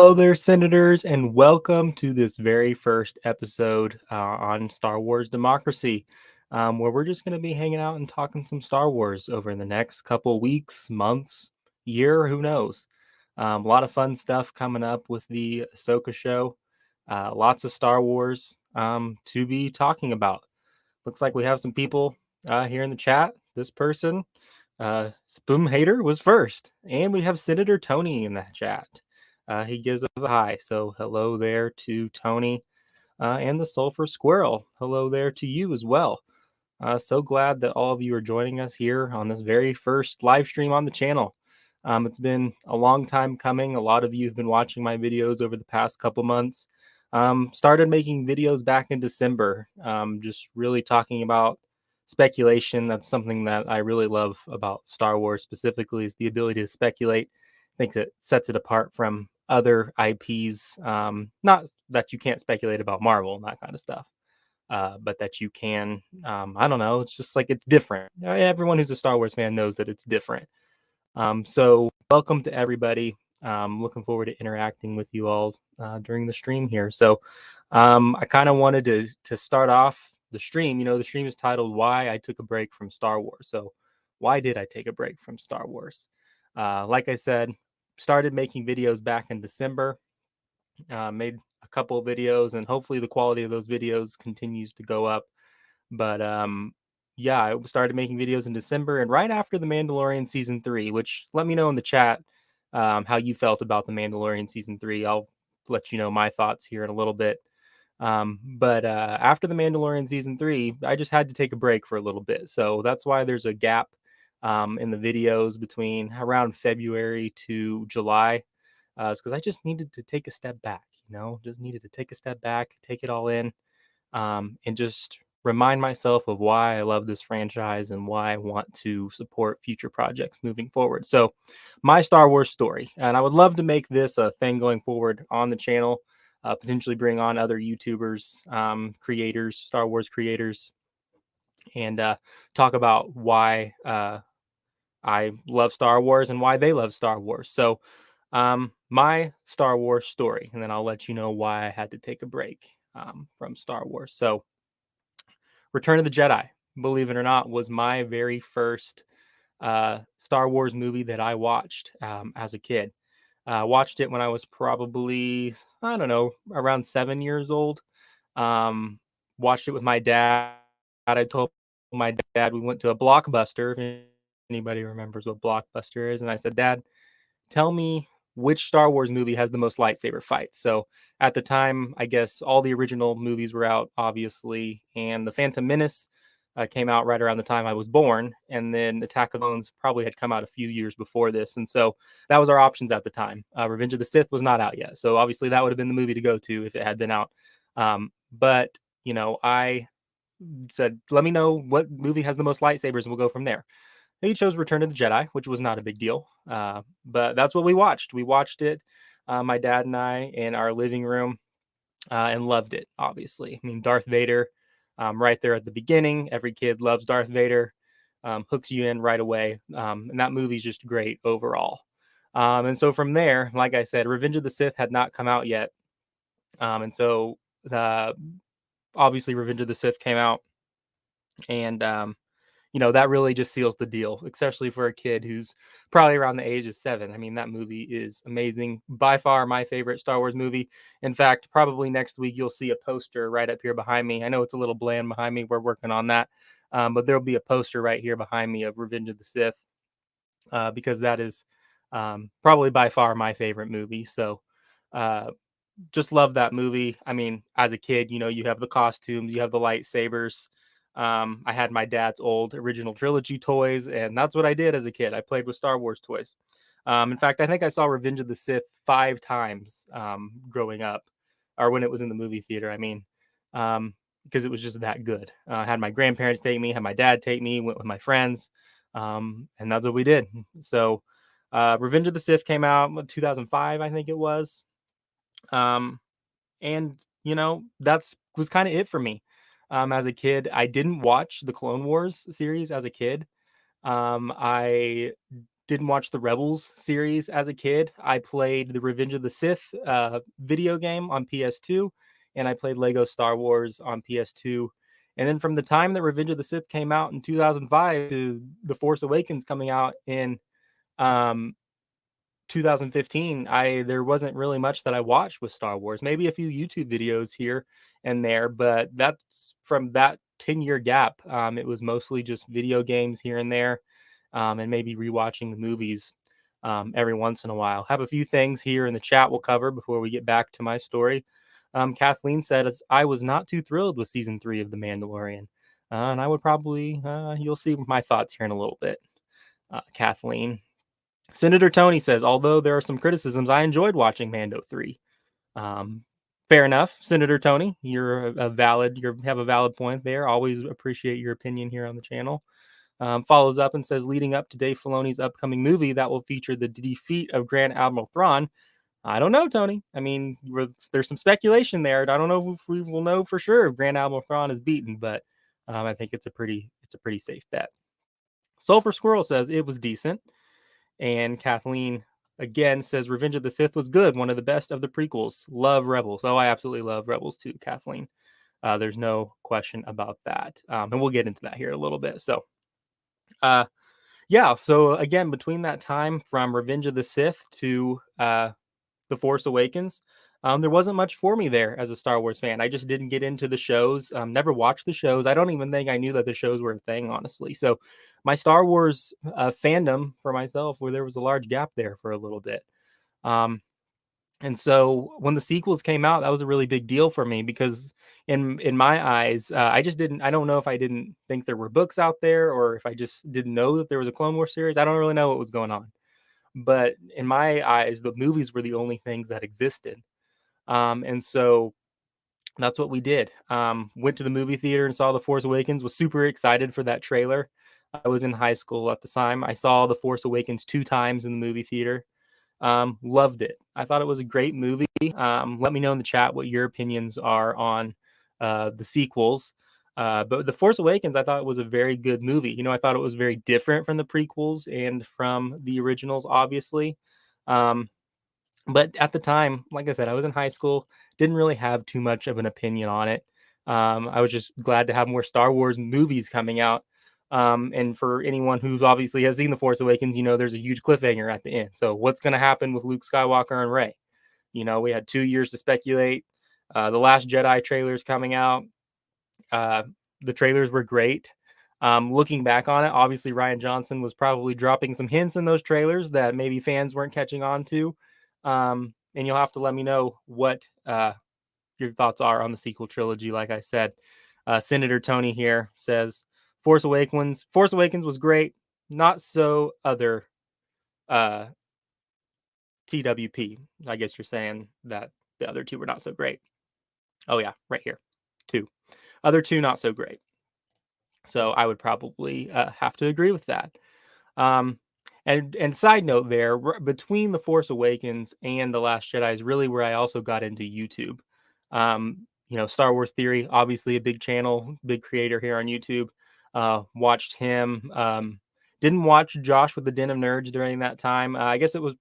Hello there, Senators, and welcome to this very first episode on Star Wars Democracy, where we're just going to be hanging out and talking some Star Wars over the next couple weeks, months, year, who knows. A lot of fun stuff coming up with the Ahsoka show. Lots of Star Wars to be talking about. Looks like we have some people here in the chat. This person, Spoon Hater, was first, and we have Senator Tony in the chat. He gives us a hi. So hello there to Tony and the Sulfur Squirrel. Hello there to you as well. So glad that all of you are joining us here on this very first live stream on the channel. It's been a long time coming. A lot of you have been watching my videos over the past couple months. Started making videos back in December, just really talking about speculation. That's something that I really love about Star Wars specifically, is the ability to speculate. I think it sets it apart from other IPs. Not that you can't speculate about Marvel and that kind of stuff, but that you can, I don't know, it's just like it's different. Everyone who's a Star Wars fan knows that it's different. So welcome to everybody. Looking forward to interacting with you all during the stream here. So I kind of wanted to start off the stream. You know, the stream is titled "Why I Took a Break from Star Wars." So why did I take a break from Star Wars? Like I said, started making videos back in December. Made a couple of videos, and hopefully the quality of those videos continues to go up. But yeah, I started making videos in December, and right after the Mandalorian season 3, which let me know in the chat how you felt about the Mandalorian season 3. I'll let you know my thoughts here in a little bit. But after the Mandalorian season 3, I just had to take a break for a little bit. So that's why there's a gap in the videos between around February to July. It's because I just needed to take a step back, just needed to take a step back, take it all in, and just remind myself of why I love this franchise and why I want to support future projects moving forward. So, my Star Wars story, and I would love to make this a thing going forward on the channel, potentially bring on other YouTubers, creators, Star Wars creators, and talk about why I love Star Wars and why they love Star Wars. So, my Star Wars story, and then I'll let you know why I had to take a break from Star Wars. So, Return of the Jedi, believe it or not, was my very first Star Wars movie that I watched as a kid. Watched it when I was probably, I don't know, around 7 years old. Um, Watched it with my dad. I told my dad we went to a Blockbuster. If anybody remembers what Blockbuster is, and I said, Dad, tell me which Star Wars movie has the most lightsaber fights. So at the time, I guess all the original movies were out, obviously, and The Phantom Menace came out right around the time I was born, and then Attack of the Clones probably had come out a few years before this, and so that was our options at the time. Revenge of the Sith was not out yet, so obviously that would have been the movie to go to if it had been out. But I said, let me know what movie has the most lightsabers, and we'll go from there. He chose Return of the Jedi, which was not a big deal. But that's what we watched. We watched it, my dad and I, in our living room, and loved it, obviously. I mean, Darth Vader, right there at the beginning. Every kid loves Darth Vader, hooks you in right away. And that movie's just great overall. And so from there, like I said, Revenge of the Sith had not come out yet. And so obviously Revenge of the Sith came out. And that really just seals the deal, especially for a kid who's probably around the age of 7. I mean, that movie is amazing. By far my favorite Star Wars movie. In fact, probably next week you'll see a poster right up here behind me. I know it's a little bland behind me. We're working on that. But there'll be a poster right here behind me of Revenge of the Sith, because that is probably by far my favorite movie. So just love that movie. I mean, as a kid, you have the costumes, you have the lightsabers. I had my dad's old original trilogy toys, and that's what I did as a kid. I played with Star Wars toys. In fact, I think I saw Revenge of the Sith 5 times growing up, or when it was in the movie theater. I mean, because it was just that good. I had my grandparents take me, had my dad take me, went with my friends, and that's what we did. So, Revenge of the Sith came out in 2005, I think it was. And that's was kind of it for me. As a kid, I didn't watch the Clone Wars series as a kid. I didn't watch the Rebels series as a kid. I played the Revenge of the Sith video game on PS2, and I played Lego Star Wars on PS2. And then from the time that Revenge of the Sith came out in 2005 to The Force Awakens coming out in um, 2015, there wasn't really much that I watched with Star Wars. Maybe a few YouTube videos here and there, but that's from that 10-year gap. It was mostly just video games here and there, and maybe rewatching the movies every once in a while. Have a few things here in the chat we'll cover before we get back to my story. Kathleen said, I was not too thrilled with season 3 of The Mandalorian. And I would probably, you'll see my thoughts here in a little bit, Kathleen. Senator Tony says, although there are some criticisms, I enjoyed watching Mando 3. Fair enough, Senator Tony. You have a valid point there. Always appreciate your opinion here on the channel. Follows up and says, leading up to Dave Filoni's upcoming movie that will feature the defeat of Grand Admiral Thrawn. I don't know, Tony. I mean, there's some speculation there. I don't know if we will know for sure if Grand Admiral Thrawn is beaten, but I think it's a pretty safe bet. Sulfur Squirrel says it was decent. And Kathleen again says Revenge of the Sith was good, one of the best of the prequels. Love Rebels. Oh, I absolutely love Rebels too, Kathleen. There's no question about that. And we'll get into that here in a little bit. So, yeah. So again, between that time from Revenge of the Sith to The Force Awakens, there wasn't much for me there as a Star Wars fan. I just didn't get into the shows, never watched the shows. I don't even think I knew that the shows were a thing, honestly. So my Star Wars fandom for myself, where there was a large gap there for a little bit. And so when the sequels came out, that was a really big deal for me because in my eyes, I don't know if I didn't think there were books out there or if I just didn't know that there was a Clone Wars series. I don't really know what was going on. But in my eyes, the movies were the only things that existed. And so that's what we did. Went to the movie theater and saw The Force Awakens, was super excited for that trailer. I was in high school at the time. I saw The Force Awakens 2 times in the movie theater. Loved it. I thought it was a great movie. Let me know in the chat what your opinions are on the sequels. But The Force Awakens, I thought it was a very good movie. You know, I thought it was very different from the prequels and from the originals, obviously. But at the time, like I said, I was in high school, didn't really have too much of an opinion on it. I was just glad to have more Star Wars movies coming out. And for anyone who obviously has seen The Force Awakens, you know, there's a huge cliffhanger at the end. So what's going to happen with Luke Skywalker and Rey? You know, we had 2 years to speculate. The Last Jedi trailers coming out. The trailers were great. Looking back on it, obviously Rian Johnson was probably dropping some hints in those trailers that maybe fans weren't catching on to. And you'll have to let me know what your thoughts are on the sequel trilogy. Like I said, Senator Tony here says Force Awakens was great, not so other TWP. I guess you're saying that the other 2 were not so great. Oh yeah, right here, 2 other 2 not so great. So I would probably have to agree with that. And side note there, between The Force Awakens and The Last Jedi is really where I also got into YouTube. You know, Star Wars Theory, obviously a big channel, big creator here on YouTube. Watched him. Didn't watch Josh with the Den of Nerds during that time. I guess it was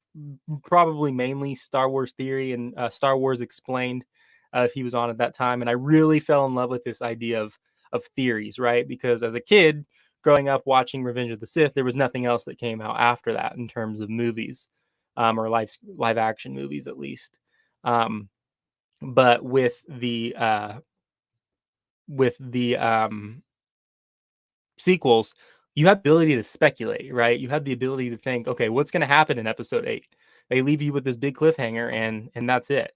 probably mainly Star Wars Theory and Star Wars Explained if he was on at that time. And I really fell in love with this idea of theories, right? Because as a kid, growing up watching Revenge of the Sith, there was nothing else that came out after that in terms of movies, or live action movies at least. But with the sequels, you have the ability to speculate, right? You have the ability to think, okay, what's going to happen in Episode 8? They leave you with this big cliffhanger, and that's it.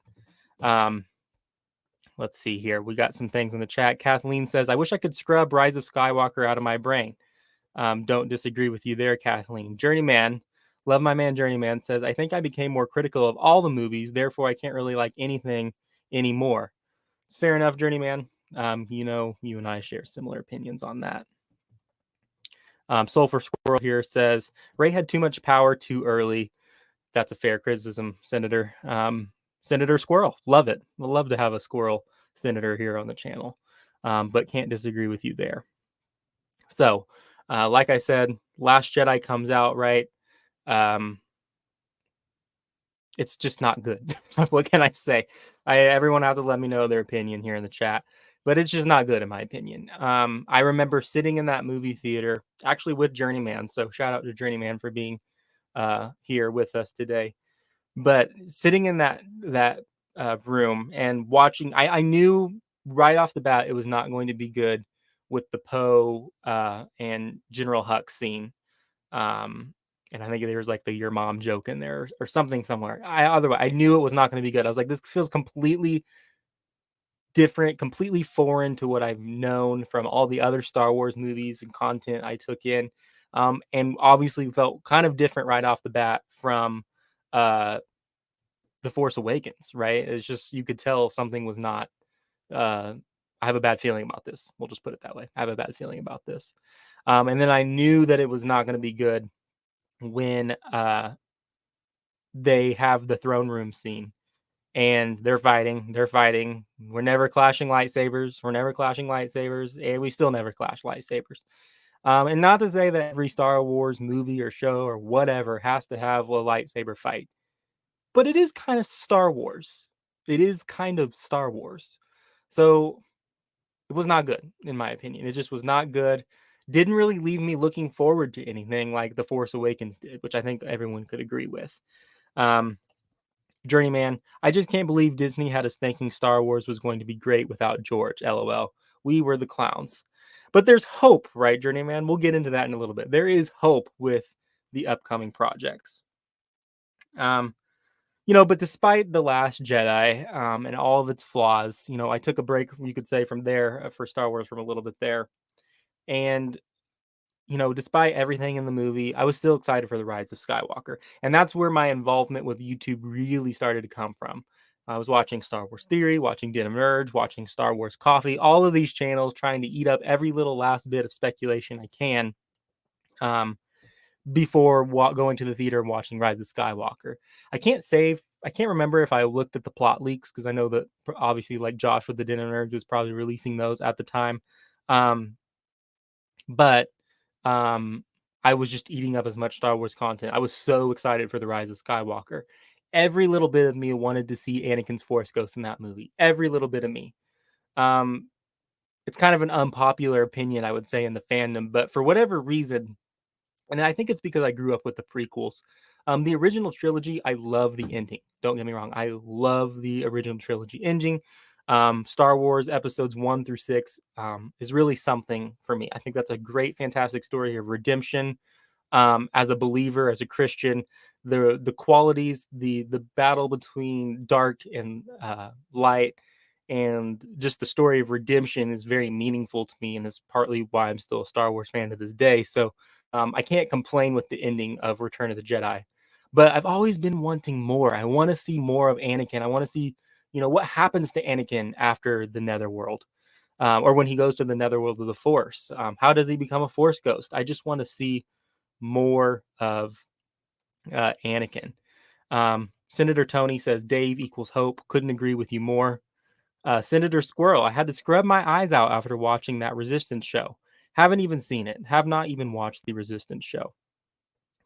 Let's see here. We got some things in the chat. Kathleen says, I wish I could scrub Rise of Skywalker out of my brain. Don't disagree with you there, Kathleen. Journeyman, love my man Journeyman, says, I think I became more critical of all the movies, therefore I can't really like anything anymore. It's fair enough, Journeyman. You know, you and I share similar opinions on that. Sulfur Squirrel here says, Rey had too much power too early. That's a fair criticism, Senator. Senator Squirrel, love it. We'll love to have a squirrel senator here on the channel, but can't disagree with you there. So, like I said, Last Jedi comes out, right? Um, it's just not good. What can I say? Everyone have to let me know their opinion here in the chat, but it's just not good in my opinion. I remember sitting in that movie theater actually with Journeyman, so shout out to Journeyman for being here with us today. But sitting in that room and watching, I knew right off the bat it was not going to be good with the Poe and General Hux scene. Um, and I think there was like the your mom joke in there or something somewhere. Otherwise, I knew it was not going to be good. I was like, this feels completely different, completely foreign to what I've known from all the other Star Wars movies and content I took in. And obviously felt kind of different right off the bat from uh the Force Awakens, right? It's just you could tell something was not. Uh, I have a bad feeling about this. We'll just put it that way. I have a bad feeling about this. And then I knew that it was not going to be good when they have the throne room scene and they're fighting. They're fighting. We're never clashing lightsabers. We're never clashing lightsabers, and we still never clash lightsabers. And not to say that every Star Wars movie or show or whatever has to have a lightsaber fight, but it is kind of Star Wars. It is kind of Star Wars. So it was not good, in my opinion. It just was not good. Didn't really leave me looking forward to anything like The Force Awakens did, which I think everyone could agree with. Um, Journeyman, I just can't believe Disney had us thinking Star Wars was going to be great without George. LOL. We were the clowns. But there's hope, right, Journeyman? We'll get into that in a little bit. There is hope with the upcoming projects. Um, but despite The Last Jedi and all of its flaws, I took a break, you could say, from there for Star Wars from a little bit there. And, despite everything in the movie, I was still excited for The Rise of Skywalker. And that's where my involvement with YouTube really started to come from. I was watching Star Wars Theory, watching Den of Nerds, watching Star Wars Coffee, all of these channels trying to eat up every little last bit of speculation I can. Um, before going to the theater and watching Rise of Skywalker. I can't remember if I looked at the plot leaks because I know that obviously like Josh with the Den of Nerds was probably releasing those at the time. Um, but um, I was just eating up as much Star Wars content. I was so excited for the Rise of Skywalker. Every little bit of me wanted to see Anakin's Force Ghost in that movie. Every little bit of me. Um, it's kind of an unpopular opinion, I would say, in the fandom, but for whatever reason, and I think it's because I grew up with the prequels. The original trilogy, I love the ending. Don't get me wrong. I love the original trilogy ending. Star Wars episodes 1 through 6 is really something for me. I think that's a great, fantastic story of redemption. As a believer, as a Christian, the qualities, the battle between dark and light, and just the story of redemption is very meaningful to me, and is partly why I'm still a Star Wars fan to this day. So I can't complain with the ending of Return of the Jedi, but I've always been wanting more. I want to see more of Anakin. I want to see, what happens to Anakin after the Netherworld, or when he goes to the Netherworld of the Force. How does he become a Force ghost? I just want to see more of Anakin. Senator Tony says Dave equals hope. Couldn't agree with you more. Senator Squirrel, I had to scrub my eyes out after watching that Resistance show. Haven't even seen it. Have not even watched the Resistance show.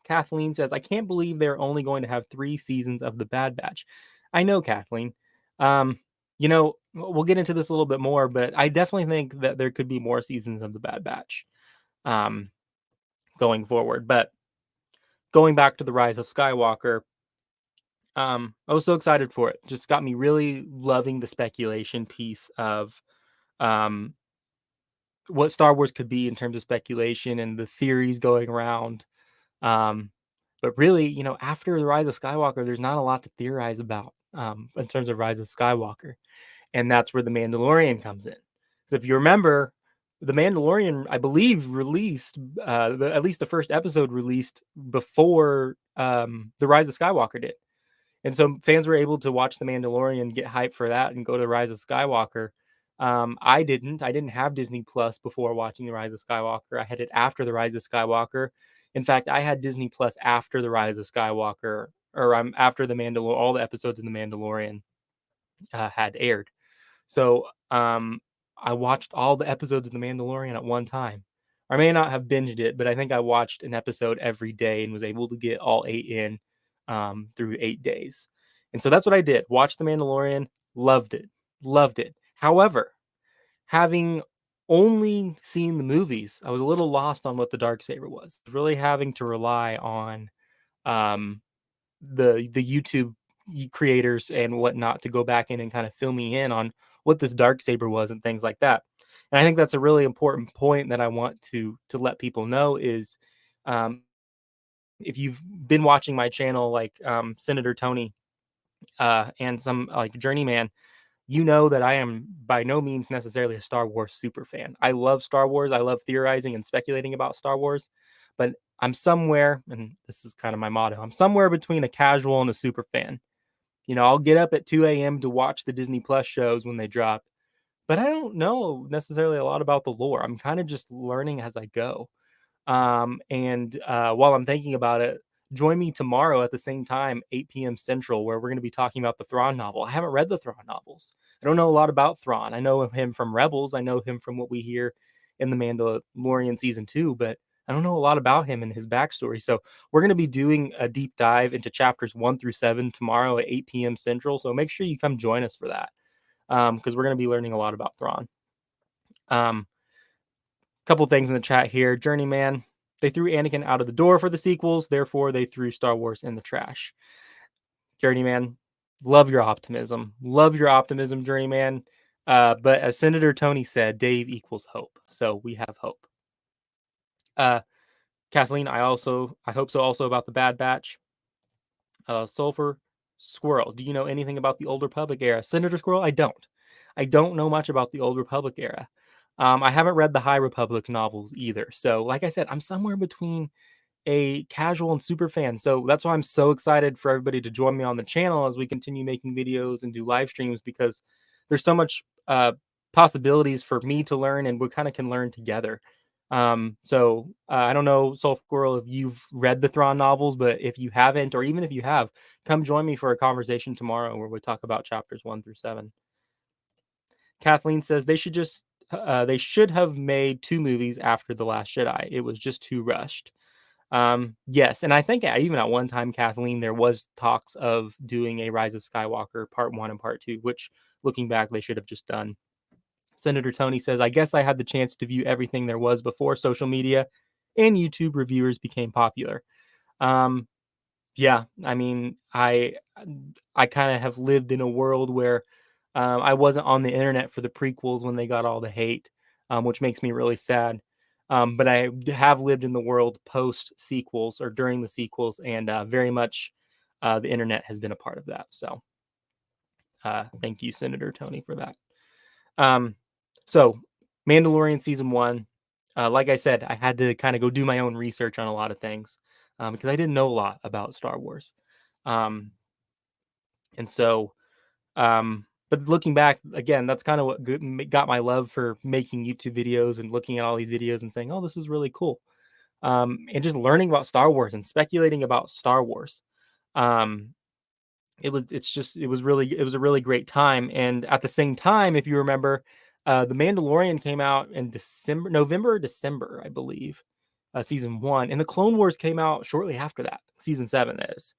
Kathleen says, I can't believe they're only going to have 3 seasons of The Bad Batch. I know, Kathleen. We'll get into this a little bit more, but I definitely think that there could be more seasons of The Bad Batch going forward. But going back to The Rise of Skywalker, I was so excited for it. Just got me really loving the speculation piece of um, what Star Wars could be in terms of speculation and the theories going around. Um, but really, after The Rise of Skywalker, there's not a lot to theorize about in terms of Rise of Skywalker. And that's where The Mandalorian comes in. So if you remember, The Mandalorian, I believe, released, at least the first episode released before The Rise of Skywalker did. And so fans were able to watch The Mandalorian, get hyped for that, and go to Rise of Skywalker. I didn't. I didn't have Disney Plus before watching The Rise of Skywalker. I had it after The Rise of Skywalker. In fact, I had Disney Plus after The Rise of Skywalker, or after all the episodes in The Mandalorian had aired. So I watched all the episodes of The Mandalorian at one time. I may not have binged it, but I think I watched an episode every day and was able to get all 8 in through 8 days. And so that's what I did. Watched The Mandalorian, loved it. Loved it. However, having only seen the movies, I was a little lost on what the dark saber was. Really having to rely on um, the YouTube creators and whatnot to go back in and kind of fill me in on what this dark saber was and things like that. And I think that's a really important point that I want to let people know is um, if you've been watching my channel, like Senator Tony and some like Journeyman, you know that I am by no means necessarily a Star Wars super fan. I love Star Wars. I love theorizing and speculating about Star Wars, but I'm somewhere, and this is kind of my motto, I'm somewhere between a casual and a super fan. I'll get up at 2 a.m. to watch the Disney Plus shows when they drop, but I don't know necessarily a lot about the lore. I'm kind of just learning as I go. And while I'm thinking about it, join me tomorrow at the same time, 8 p.m. Central, where we're going to be talking about the Thrawn novel. I haven't read the Thrawn novels. I don't know a lot about Thrawn. I know him from Rebels. I know him from what we hear in the Mandalorian season 2, but I don't know a lot about him and his backstory. So we're going to be doing a deep dive into chapters 1 through 7 tomorrow at 8 p.m. Central. So make sure you come join us for that because we're going to be learning a lot about Thrawn. Couple things in the chat here. Journeyman, they threw Anakin out of the door for the sequels, therefore they threw Star Wars in the trash. Journeyman, love your optimism. Love your optimism, Journeyman. But as Senator Tony said, Dave equals hope. So we have hope. Kathleen, I hope so also about the Bad Batch. Sulfur Squirrel, do you know anything about the Old Republic era? Senator Squirrel, I don't. I don't know much about the Old Republic era. I haven't read the High Republic novels either. So, like I said, I'm somewhere between a casual and super fan. So that's why I'm so excited for everybody to join me on the channel as we continue making videos and do live streams, because there's so much possibilities for me to learn, and we kind of can learn together. I don't know, Soul Squirrel, if you've read the Thrawn novels, but if you haven't, or even if you have, come join me for a conversation tomorrow where we talk about chapters 1 through 7. Kathleen says they should have made 2 movies after The Last Jedi. It was just too rushed. Yes, and I think even at one time, Kathleen, there was talks of doing a Rise of Skywalker part 1 and part 2, which looking back, they should have just done. Senator Tony says, I guess I had the chance to view everything there was before social media and YouTube reviewers became popular. Yeah, I mean, I kind of have lived in a world where I wasn't on the internet for the prequels when they got all the hate, which makes me really sad. But I have lived in the world post sequels or during the sequels, and very much the internet has been a part of that. So thank you, Senator Tony, for that. So Mandalorian season 1, like I said, I had to kind of go do my own research on a lot of things because I didn't know a lot about Star Wars. And so, but looking back again, that's kind of what got my love for making YouTube videos and looking at all these videos and saying, oh, this is really cool. And just learning about Star Wars and speculating about Star Wars. It was a really great time. And at the same time, if you remember, the Mandalorian came out in November or December, I believe, season 1, and the Clone Wars came out shortly after that. Season 7 is.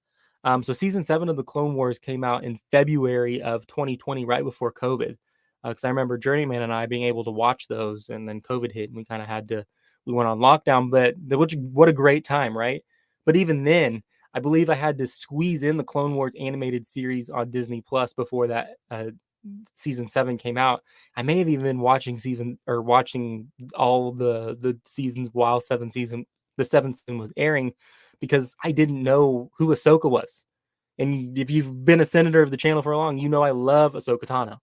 So season 7 of the Clone Wars came out in February of 2020, right before COVID. Because I remember Journeyman and I being able to watch those, and then COVID hit, and we kind of we went on lockdown. But what a great time, right? But even then, I believe I had to squeeze in the Clone Wars animated series on Disney Plus before that season 7 came out. I may have even been watching all the seasons while the 7th season was airing, because I didn't know who Ahsoka was. And if you've been a senator of the channel for long, you know I love Ahsoka Tano.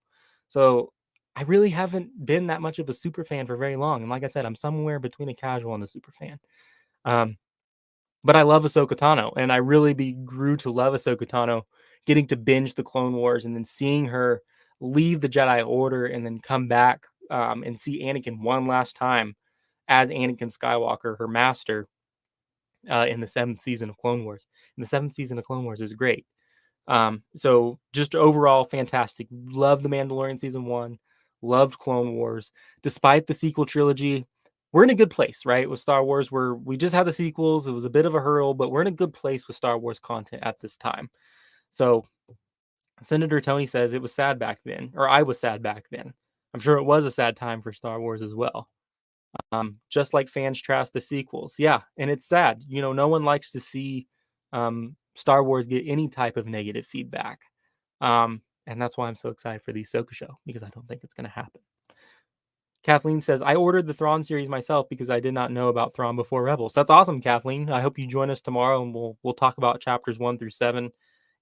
So I really haven't been that much of a super fan for very long. And like I said, I'm somewhere between a casual and a super fan. But I love Ahsoka Tano, and I really grew to love Ahsoka Tano, getting to binge the Clone Wars and then seeing her leave the Jedi Order and then come back and see Anakin one last time as Anakin Skywalker, her master, in the 7th season of Clone Wars. And the 7th season of Clone Wars is great. So just overall fantastic. Loved The Mandalorian season 1, loved Clone Wars. Despite the sequel trilogy, we're in a good place, right? With Star Wars, we just had the sequels. It was a bit of a hurdle, but we're in a good place with Star Wars content at this time. So Senator Tony says it was sad back then, or I was sad back then. I'm sure it was a sad time for Star Wars as well. Just like fans trash the sequels. Yeah, and it's sad. No one likes to see Star Wars get any type of negative feedback. And that's why I'm so excited for the Ahsoka show, because I don't think it's going to happen. Kathleen says, I ordered the Thrawn series myself because I did not know about Thrawn before Rebels. That's awesome, Kathleen. I hope you join us tomorrow, and we'll talk about chapters 1 through 7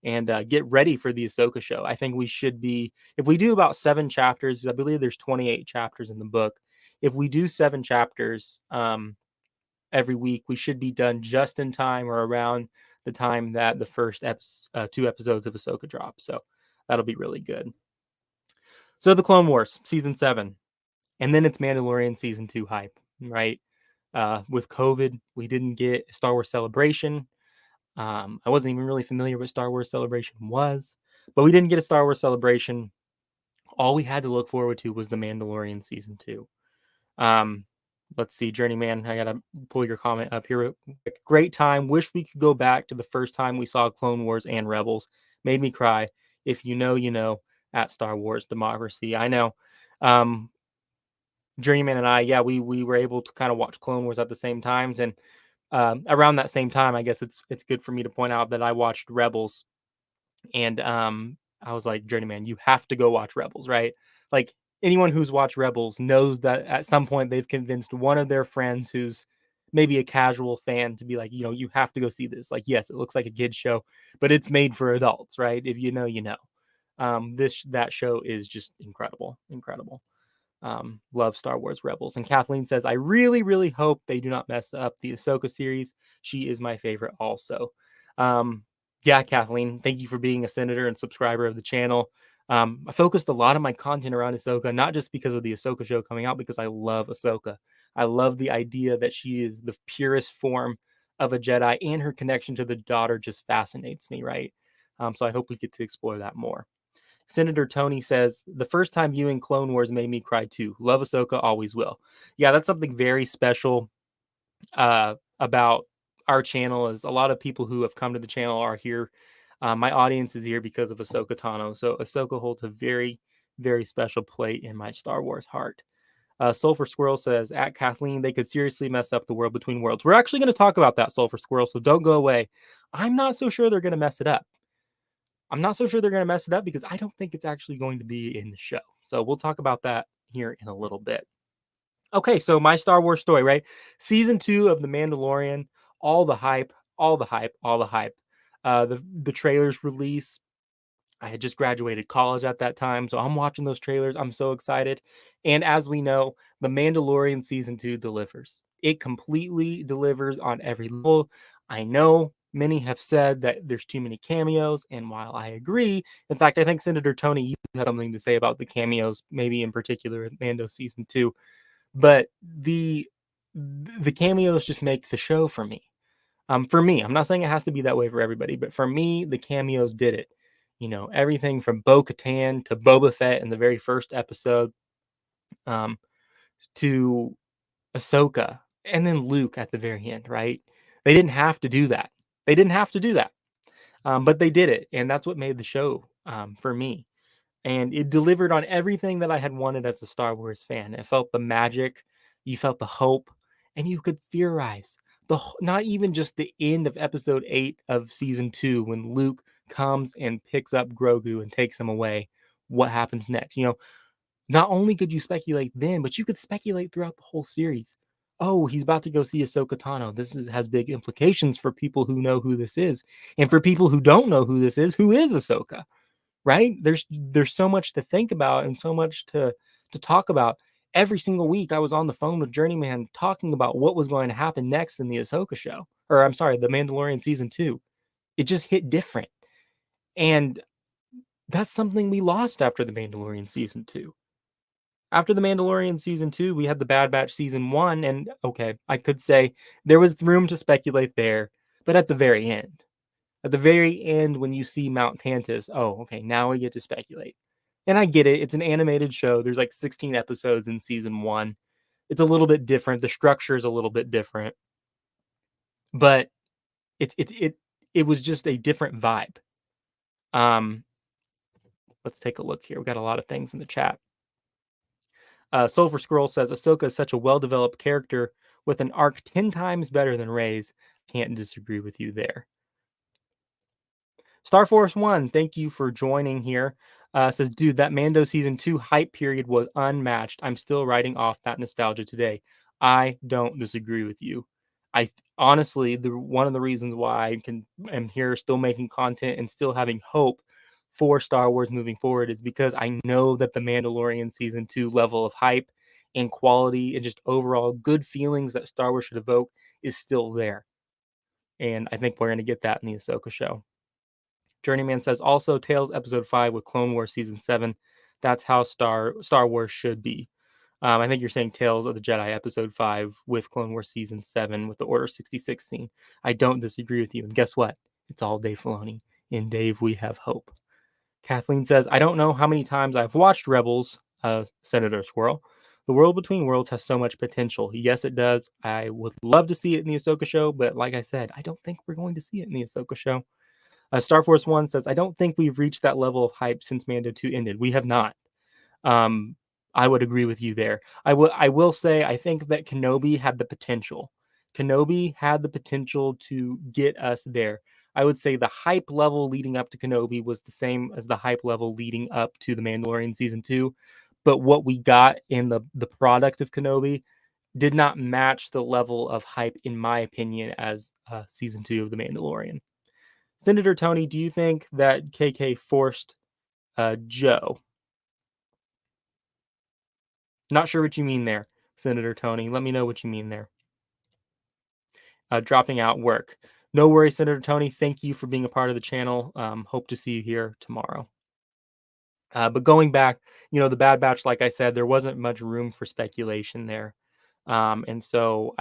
and get ready for the Ahsoka show. I think we should be, if we do about 7 chapters, I believe there's 28 chapters in the book. If we do 7 chapters every week, we should be done just in time or around the time that the first 2 episodes of Ahsoka drop. So that'll be really good. So the Clone Wars, season 7. And then it's Mandalorian season 2 hype, right? With COVID, we didn't get Star Wars Celebration. I wasn't even really familiar with Star Wars Celebration was, but we didn't get a Star Wars Celebration. All we had to look forward to was the Mandalorian season 2. Let's see, Journeyman, I gotta pull your comment up here. Great time. Wish we could go back to the first time we saw Clone Wars and Rebels. Made me cry. If you know, you know. At Star Wars Democracy, I know. Journeyman and I, yeah, we were able to kind of watch Clone Wars at the same times, and around that same time, I guess it's good for me to point out that I watched Rebels, and I was like, Journeyman, you have to go watch Rebels, right? Like anyone who's watched Rebels knows that at some point they've convinced one of their friends who's maybe a casual fan to be like, you have to go see this. Like, yes, it looks like a kid's show, but it's made for adults, right? If you know, you know. That show is just incredible. Love Star Wars Rebels. And Kathleen says, I really, really hope they do not mess up the Ahsoka series. She is my favorite also. Yeah, Kathleen, thank you for being a senator and subscriber of the channel. I focused a lot of my content around Ahsoka, not just because of the Ahsoka show coming out, because I love Ahsoka. I love the idea that she is the purest form of a Jedi, and her connection to the daughter just fascinates me, right? So I hope we get to explore that more. Senator Tony says, the first time viewing Clone Wars made me cry too. Love Ahsoka, always will. Yeah, that's something very special about our channel, is a lot of people who have come to the channel are here. My audience is here because of Ahsoka Tano. So Ahsoka holds a very, very special place in my Star Wars heart. Sulfur Squirrel says, at Kathleen, they could seriously mess up the world between worlds. We're actually going to talk about that, Sulfur Squirrel, so don't go away. I'm not so sure they're going to mess it up. Because I don't think it's actually going to be in the show. So we'll talk about that here in a little bit. Okay, so my Star Wars story, right? Season 2 of The Mandalorian, all the hype. The trailers release. I had just graduated college at that time, so I'm watching those trailers. I'm so excited. And as we know, The Mandalorian season 2 delivers. It completely delivers on every level. I know many have said that there's too many cameos, and while I agree, in fact, I think Senator Tony, you have something to say about the cameos, maybe in particular in Mando season 2, but the cameos just make the show for me. For me, I'm not saying it has to be that way for everybody, but for me, the cameos did it. Everything from Bo-Katan to Boba Fett in the very first episode, to Ahsoka, and then Luke at the very end, right? They didn't have to do that. But they did it, and that's what made the show for me. And it delivered on everything that I had wanted as a Star Wars fan. It felt the magic, you felt the hope, and you could theorize. Not even just the end of episode 8 of season 2, when Luke comes and picks up Grogu and takes him away. What happens next? Not only could you speculate then, but you could speculate throughout the whole series. Oh, he's about to go see Ahsoka Tano. Has big implications for people who know who this is, and for people who don't know who this is. Who is Ahsoka? Right? There's so much to think about and so much to talk about. Every single week, I was on the phone with Journeyman talking about what was going to happen next in the Ahsoka show, or I'm sorry, the Mandalorian season 2. It just hit different, and that's something we lost after the Mandalorian season 2. After the Mandalorian season 2, we had the Bad Batch season 1, and okay, I could say there was room to speculate there, but at the very end, when you see Mount Tantus, oh, okay, now we get to speculate. And I get it. It's an animated show. There's like 16 episodes in season 1. It's a little bit different. The structure is a little bit different, but it was just a different vibe. Um, let's take a look here. We got a lot of things in the chat. Sulfur Scroll says Ahsoka is such a well-developed character with an arc 10 times better than Rey's. Can't disagree with you there. Star Force One, thank you for joining here. Says, dude, that Mando season 2 hype period was unmatched. I'm still writing off that nostalgia today. I don't disagree with you. I honestly, one of the reasons why am here still making content and still having hope for Star Wars moving forward is because I know that the Mandalorian season 2 level of hype and quality and just overall good feelings that Star Wars should evoke is still there. And I think we're going to get that in the Ahsoka show. Journeyman says also Tales Episode 5 with Clone Wars Season 7. That's how Star Wars should be. I think you're saying Tales of the Jedi Episode 5 with Clone Wars Season 7 with the Order 66 scene. I don't disagree with you. And guess what? It's all Dave Filoni. In Dave, we have hope. Kathleen says, I don't know how many times I've watched Rebels, Senator Squirrel. The World Between Worlds has so much potential. Yes, it does. I would love to see it in the Ahsoka show, but like I said, I don't think we're going to see it in the Ahsoka show. Star Force One says, I don't think we've reached that level of hype since Mando 2 ended. We have not. I would agree with you there. I will say, I think that Kenobi had the potential. Kenobi had the potential to get us there. I would say the hype level leading up to Kenobi was the same as the hype level leading up to The Mandalorian Season 2. But what we got in the product of Kenobi did not match the level of hype, in my opinion, as Season 2 of The Mandalorian. Senator Tony, do you think that KK forced Joe? Not sure what you mean there, Senator Tony. Let me know what you mean there. Dropping out work. No worries, Senator Tony. Thank you for being a part of the channel. Hope to see you here tomorrow. But going back, the Bad Batch, like I said, there wasn't much room for speculation there. And so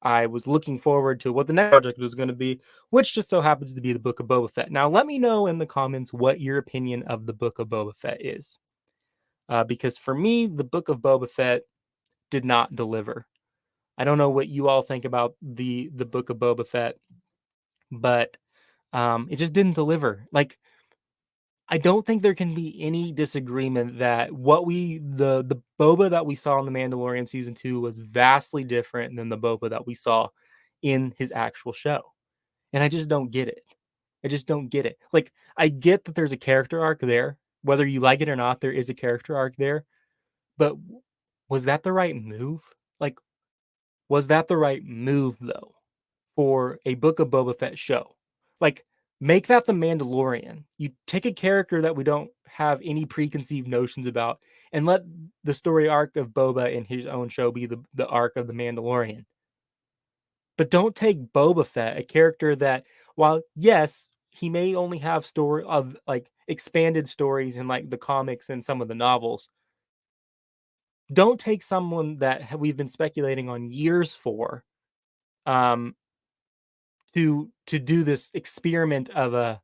I was looking forward to what the next project was going to be, which just so happens to be the Book of Boba Fett. Now, let me know in the comments what your opinion of the Book of Boba Fett is. Because for me, the Book of Boba Fett did not deliver. I don't know what you all think about the Book of Boba Fett, but it just didn't deliver. Like, I don't think there can be any disagreement that the Boba that we saw in The Mandalorian Season 2 was vastly different than the Boba that we saw in his actual show. And I just don't get it. I just don't get it. Like, I get that there's a character arc there. Whether you like it or not, there is a character arc there. But was that the right move? Like, was that the right move, though, for a Book of Boba Fett show? Like, make that the Mandalorian. You take a character that we don't have any preconceived notions about and let the story arc of Boba in his own show be the arc of the Mandalorian. But don't take Boba Fett, a character that, while yes, he may only have story of like expanded stories in like the comics and some of the novels. Don't take someone that we've been speculating on years for, um, to do this experiment of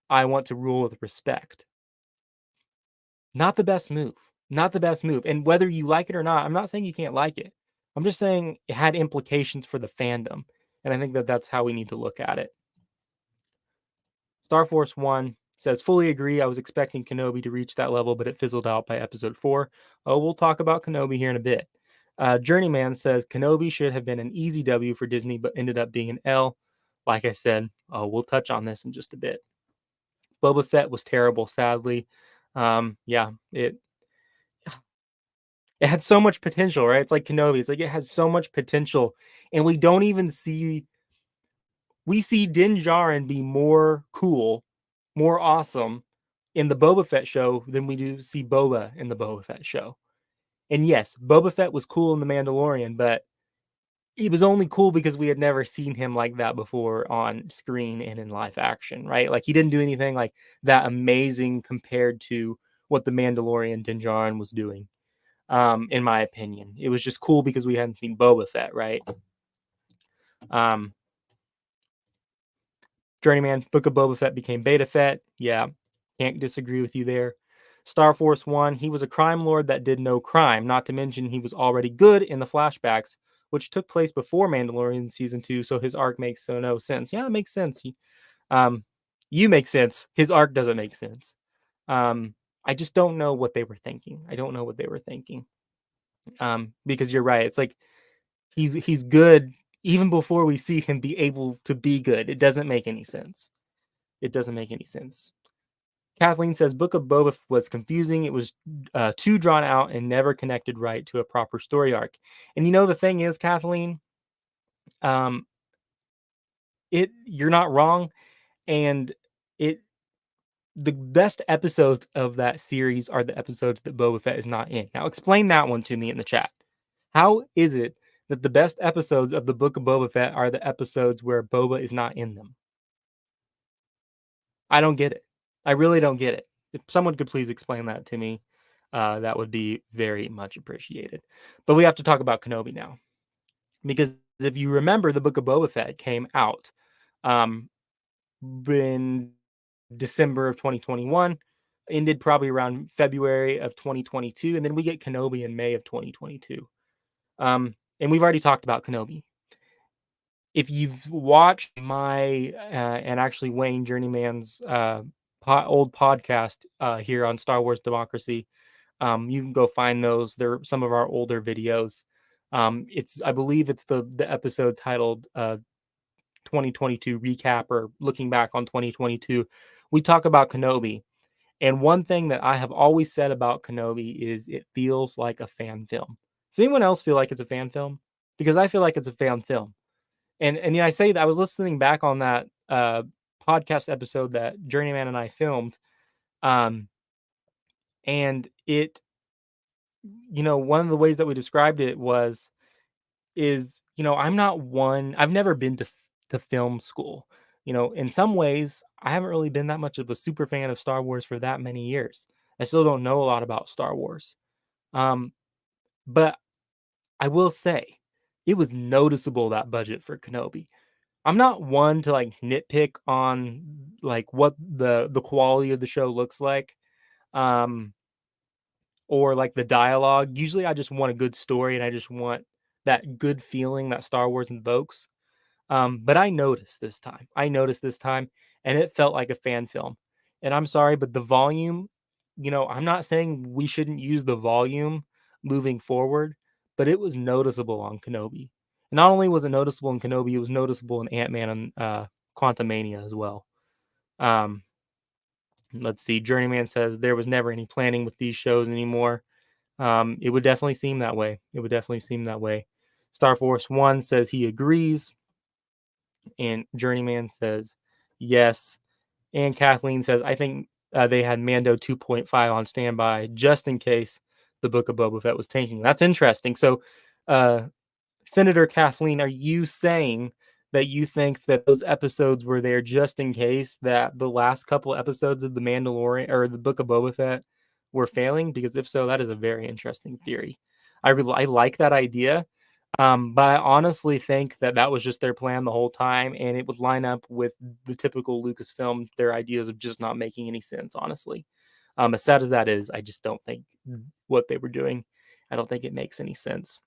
I want to rule with respect. Not the best move. Not the best move. And whether you like it or not, I'm not saying you can't like it. I'm just saying it had implications for the fandom. And I think that that's how we need to look at it. Star Force One says, fully agree. I was expecting Kenobi to reach that level, but it fizzled out by episode 4. Oh, we'll talk about Kenobi here in a bit. Journeyman says, Kenobi should have been an easy W for Disney, but ended up being an L. Like I said, we'll touch on this in just a bit. Boba Fett was terrible, sadly. Yeah, it had so much potential, right? It's like Kenobi. It's like it has so much potential, and we don't even see. We see Din Djarin be more cool, more awesome in the Boba Fett show than we do see Boba in the Boba Fett show. And yes, Boba Fett was cool in The Mandalorian, but he was only cool because we had never seen him like that before on screen and in live action, right? Like, he didn't do anything like that amazing compared to what the Mandalorian Din Djarin was doing. In my opinion, it was just cool because we hadn't seen Boba Fett, right? Journeyman, Book of Boba Fett became Beta Fett. Yeah, can't disagree with you there. Star Force One, he was a crime lord that did no crime, not to mention he was already good in the flashbacks, which took place before Mandalorian season 2, so his arc makes no sense. Yeah, it makes sense. Um, you make sense. His arc doesn't make sense. I just don't know what they were thinking. I don't know what they were thinking. Because you're right. It's like he's good even before we see him be able to be good. It doesn't make any sense. It doesn't make any sense. Kathleen says Book of Boba was confusing. It was too drawn out and never connected right to a proper story arc. And the thing is, Kathleen, um, you're not wrong, and it the best episodes of that series are the episodes that Boba Fett is not in. Now, explain that one to me in the chat. How is it that the best episodes of the Book of Boba Fett are the episodes where Boba is not in them? I don't get it. I really don't get it. If someone could please explain that to me, that would be very much appreciated. But we have to talk about Kenobi now. Because if you remember, the Book of Boba Fett came out um, in December of 2021, ended probably around February of 2022, and then we get Kenobi in May of 2022. And we've already talked about Kenobi. If you've watched my and actually Wayne Journeyman's old podcast here on Star Wars Democracy, you can go find those. They're some of our older videos. I believe it's the episode titled 2022 recap or looking back on 2022. We talk about Kenobi. And one thing that I have always said about Kenobi is it feels like a fan film. Does anyone else feel like it's a fan film? Because I feel like it's a fan film. And I say that I was listening back on that podcast episode that Journeyman and I filmed. And it, one of the ways that we described it I've never been to film school. In some ways, I haven't really been that much of a super fan of Star Wars for that many years. I still don't know a lot about Star Wars. But I will say, it was noticeable, that budget for Kenobi. I'm not one to like nitpick on like what the quality of the show looks like. Or like the dialogue. Usually I just want a good story and I just want that good feeling that Star Wars invokes. But I noticed this time. And it felt like a fan film. And I'm sorry, but the volume, I'm not saying we shouldn't use the volume moving forward, but it was noticeable on Kenobi. And not only was it noticeable in Kenobi, it was noticeable in Ant-Man and Quantumania as well. Let's see. Journeyman says there was never any planning with these shows anymore. It would definitely seem that way. Star Force One says he agrees. And Journeyman says yes. And Kathleen says, I think they had Mando 2.5 on standby just in case the Book of Boba Fett was tanking. That's interesting. So, Senator Kathleen, are you saying that you think that those episodes were there just in case that the last couple episodes of The Mandalorian or the Book of Boba Fett were failing? Because if so, that is a very interesting theory. I like that idea. But I honestly think that was just their plan the whole time, and it would line up with the typical Lucasfilm, their ideas of just not making any sense, honestly. As sad as that is, I just don't think what they were doing, I don't think it makes any sense.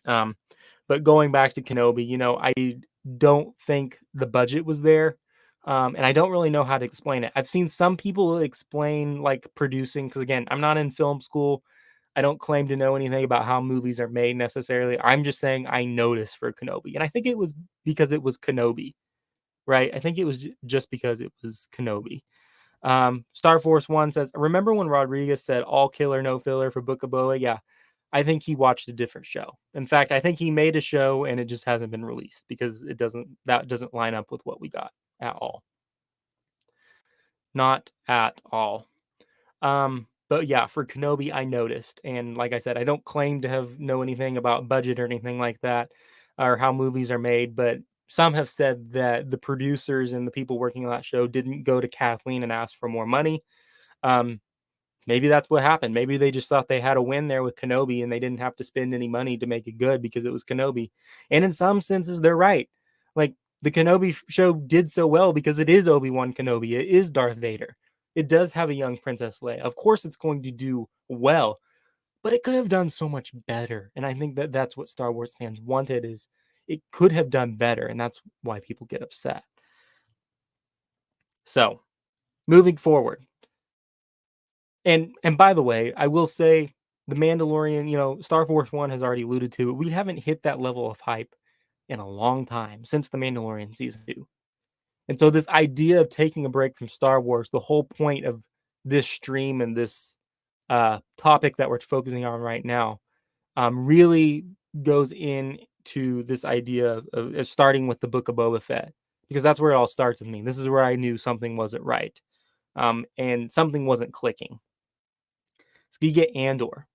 But going back to Kenobi, I don't think the budget was there. And I don't really know how to explain it. I've seen some people explain like producing, because again, I'm not in film school. I don't claim to know anything about how movies are made necessarily. I'm just saying I noticed for Kenobi. And I think it was because it was Kenobi, right? I think it was just because it was Kenobi. Star Force One says, remember when Rodriguez said all killer, no filler for Book of Boba? Yeah. I think he watched a different show. In fact, I think he made a show and it just hasn't been released because that doesn't line up with what we got at all. Not at all. But yeah, for Kenobi, I noticed. And like I said, I don't claim to know anything about budget or anything like that or how movies are made, but some have said that the producers and the people working on that show didn't go to Kathleen and ask for more money. Maybe that's what happened. Maybe they just thought they had a win there with Kenobi and they didn't have to spend any money to make it good because it was Kenobi. And in some senses, they're right. Like the Kenobi show did so well because it is Obi-Wan Kenobi. It is Darth Vader. it does have a young Princess Leia. Of course, it's going to do well, but it could have done so much better. And I think that that's what Star Wars fans wanted, is it could have done better, and that's why people get upset. So, moving forward, and by the way, I will say the Mandalorian, Star Wars 1 has already alluded to it. We haven't hit that level of hype in a long time, since the Mandalorian season 2. And so this idea of taking a break from Star Wars, the whole point of this stream and this topic that we're focusing on right now, really goes into this idea of starting with the Book of Boba Fett, because that's where it all starts with me. This is where I knew something wasn't right, and something wasn't clicking. So you get Andor.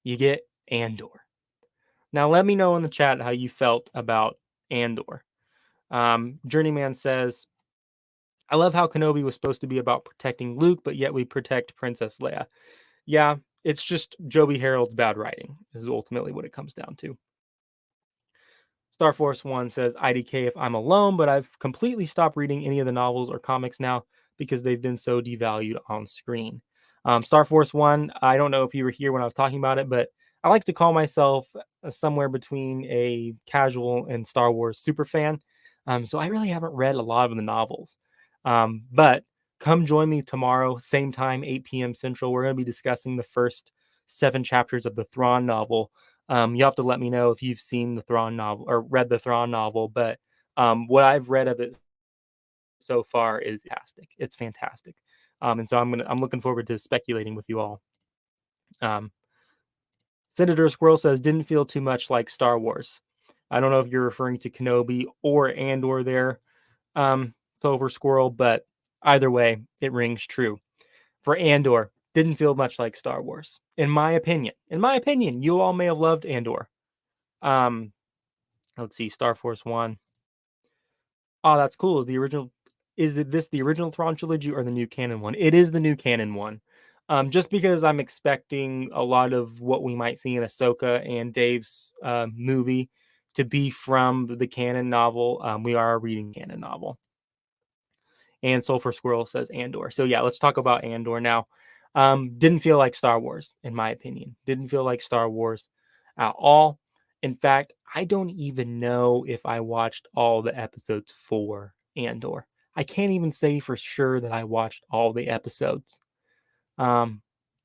You get Andor. Now let me know in the chat how you felt about Andor. Journeyman says, I love how Kenobi was supposed to be about protecting Luke, but yet we protect Princess Leia. Yeah, it's just Joby Harold's bad writing, is ultimately what it comes down to. Star Force 1 says, IDK if I'm alone, but I've completely stopped reading any of the novels or comics now because they've been so devalued on screen. Star Force 1, I don't know if you were here when I was talking about it, but I like to call myself somewhere between a casual and Star Wars super fan. So I really haven't read a lot of the novels. But come join me tomorrow, same time, 8 p.m. Central. We're going to be discussing the first 7 chapters of the Thrawn novel. You have to let me know if you've seen the Thrawn novel or read the Thrawn novel, but what I've read of it so far is fantastic. It's fantastic. And so I'm looking forward to speculating with you all. Senator Squirrel says, didn't feel too much like Star Wars. I don't know if you're referring to Kenobi or Andor there, Silver Squirrel, but either way, it rings true. For Andor, didn't feel much like Star Wars, in my opinion. In my opinion, you all may have loved Andor. Let's see, Star Force 1. Oh, that's cool. Is this the original Thrawn trilogy or the new canon one? It is the new canon one. Just because I'm expecting a lot of what we might see in Ahsoka and Dave's movie to be from the canon novel. We are reading canon novel. And Sulfur Squirrel says Andor. So yeah, let's talk about Andor now. Didn't feel like Star Wars, in my opinion. Didn't feel like Star Wars at all. In fact, I don't even know if I watched all the episodes for Andor. I can't even say for sure that I watched all the episodes. And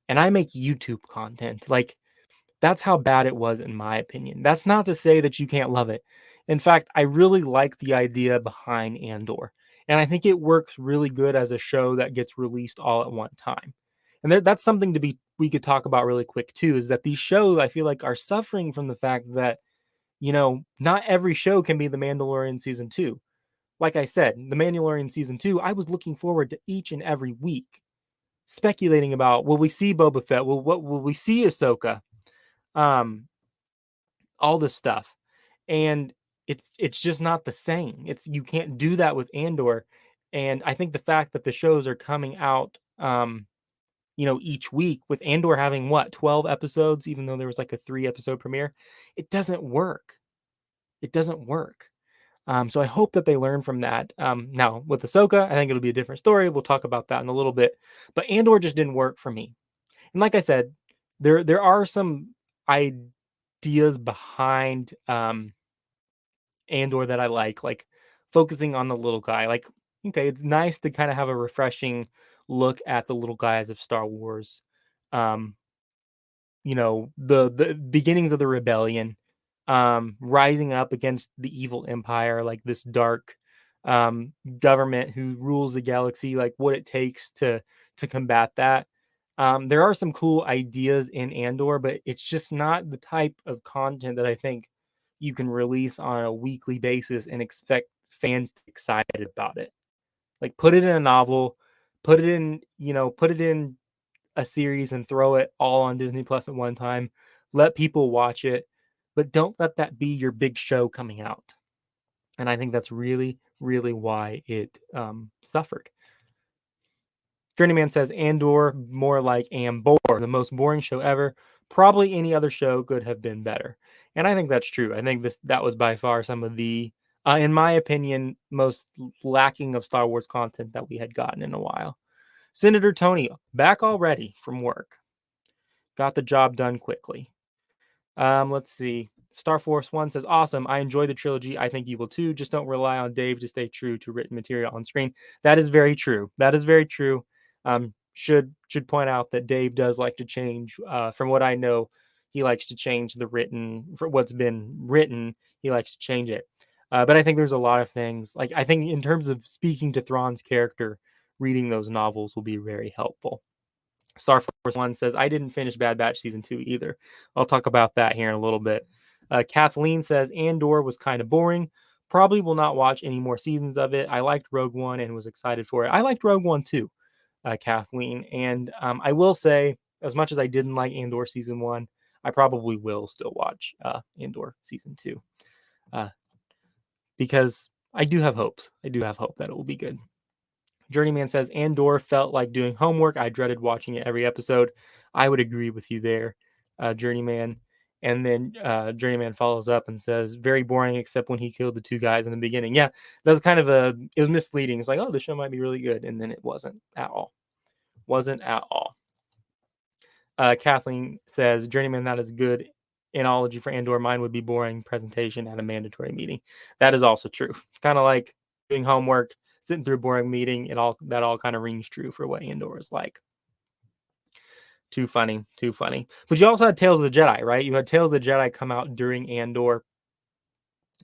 I make YouTube content. Like, that's how bad it was, in my opinion. That's not to say that you can't love it. In fact, I really like the idea behind Andor. And I think it works really good as a show that gets released all at one time. And that's something we could talk about really quick too, is that these shows, I feel like, are suffering from the fact that, not every show can be The Mandalorian season 2. Like I said, The Mandalorian season 2, I was looking forward to each and every week, speculating about, will we see Boba Fett? What will we see Ahsoka? All this stuff. And it's just not the same. You can't do that with Andor. And I think the fact that the shows are coming out each week, with Andor having 12 episodes, even though there was like a 3-episode premiere, it doesn't work. It doesn't work. So I hope that they learn from that. Now with Ahsoka, I think it'll be a different story. We'll talk about that in a little bit. But Andor just didn't work for me. And like I said, there are some ideas behind Andor that I like focusing on the little guy. Like, okay, it's nice to kind of have a refreshing look at the little guys of Star Wars. Um, the beginnings of the rebellion, rising up against the evil empire, like this dark government who rules the galaxy, like what it takes to combat that. There are some cool ideas in Andor, but it's just not the type of content that I think you can release on a weekly basis and expect fans to be excited about it. Like, put it in a novel, put it in a series and throw it all on Disney Plus at one time. Let people watch it, but don't let that be your big show coming out. And I think that's really, really why it suffered. Journeyman says Andor more like Ambor, the most boring show ever. Probably any other show could have been better. And I think that's true. I think that was by far some of the, in my opinion, most lacking of Star Wars content that we had gotten in a while. Senator Tony, back already from work. Got the job done quickly. Let's see. Star Force One says, "Awesome. I enjoy the trilogy. I think you will too. Just don't rely on Dave to stay true to written material on screen." That is very true. That is very true. Should point out that Dave does like to change. From what I know, he likes to change the written for what's been written. He likes to change it. But I think there's a lot of things. Like I think in terms of speaking to Thrawn's character, reading those novels will be very helpful. Star Force One says, I didn't finish Bad Batch season 2 either. I'll talk about that here in a little bit. Kathleen says, Andor was kind of boring. Probably will not watch any more seasons of it. I liked Rogue One and was excited for it. I liked Rogue One too, Kathleen. And I will say, as much as I didn't like Andor season 1, I probably will still watch Andor season 2 because I do have hopes. I do have hope that it will be good. Journeyman says, Andor felt like doing homework. I dreaded watching it every episode. I would agree with you there, Journeyman. And then Journeyman follows up and says, very boring except when he killed the two guys in the beginning. Yeah, that was kind of it was misleading. It's like, oh, the show might be really good. And then it wasn't at all. Wasn't at all. Kathleen says, Journeyman, that is good analogy for Andor. Mine would be boring presentation at a mandatory meeting. That is also true. It's kind of like doing homework, sitting through a boring meeting. That all kind of rings true for what Andor is like. Too funny. But you also had Tales of the Jedi, right? You had Tales of the Jedi come out during Andor.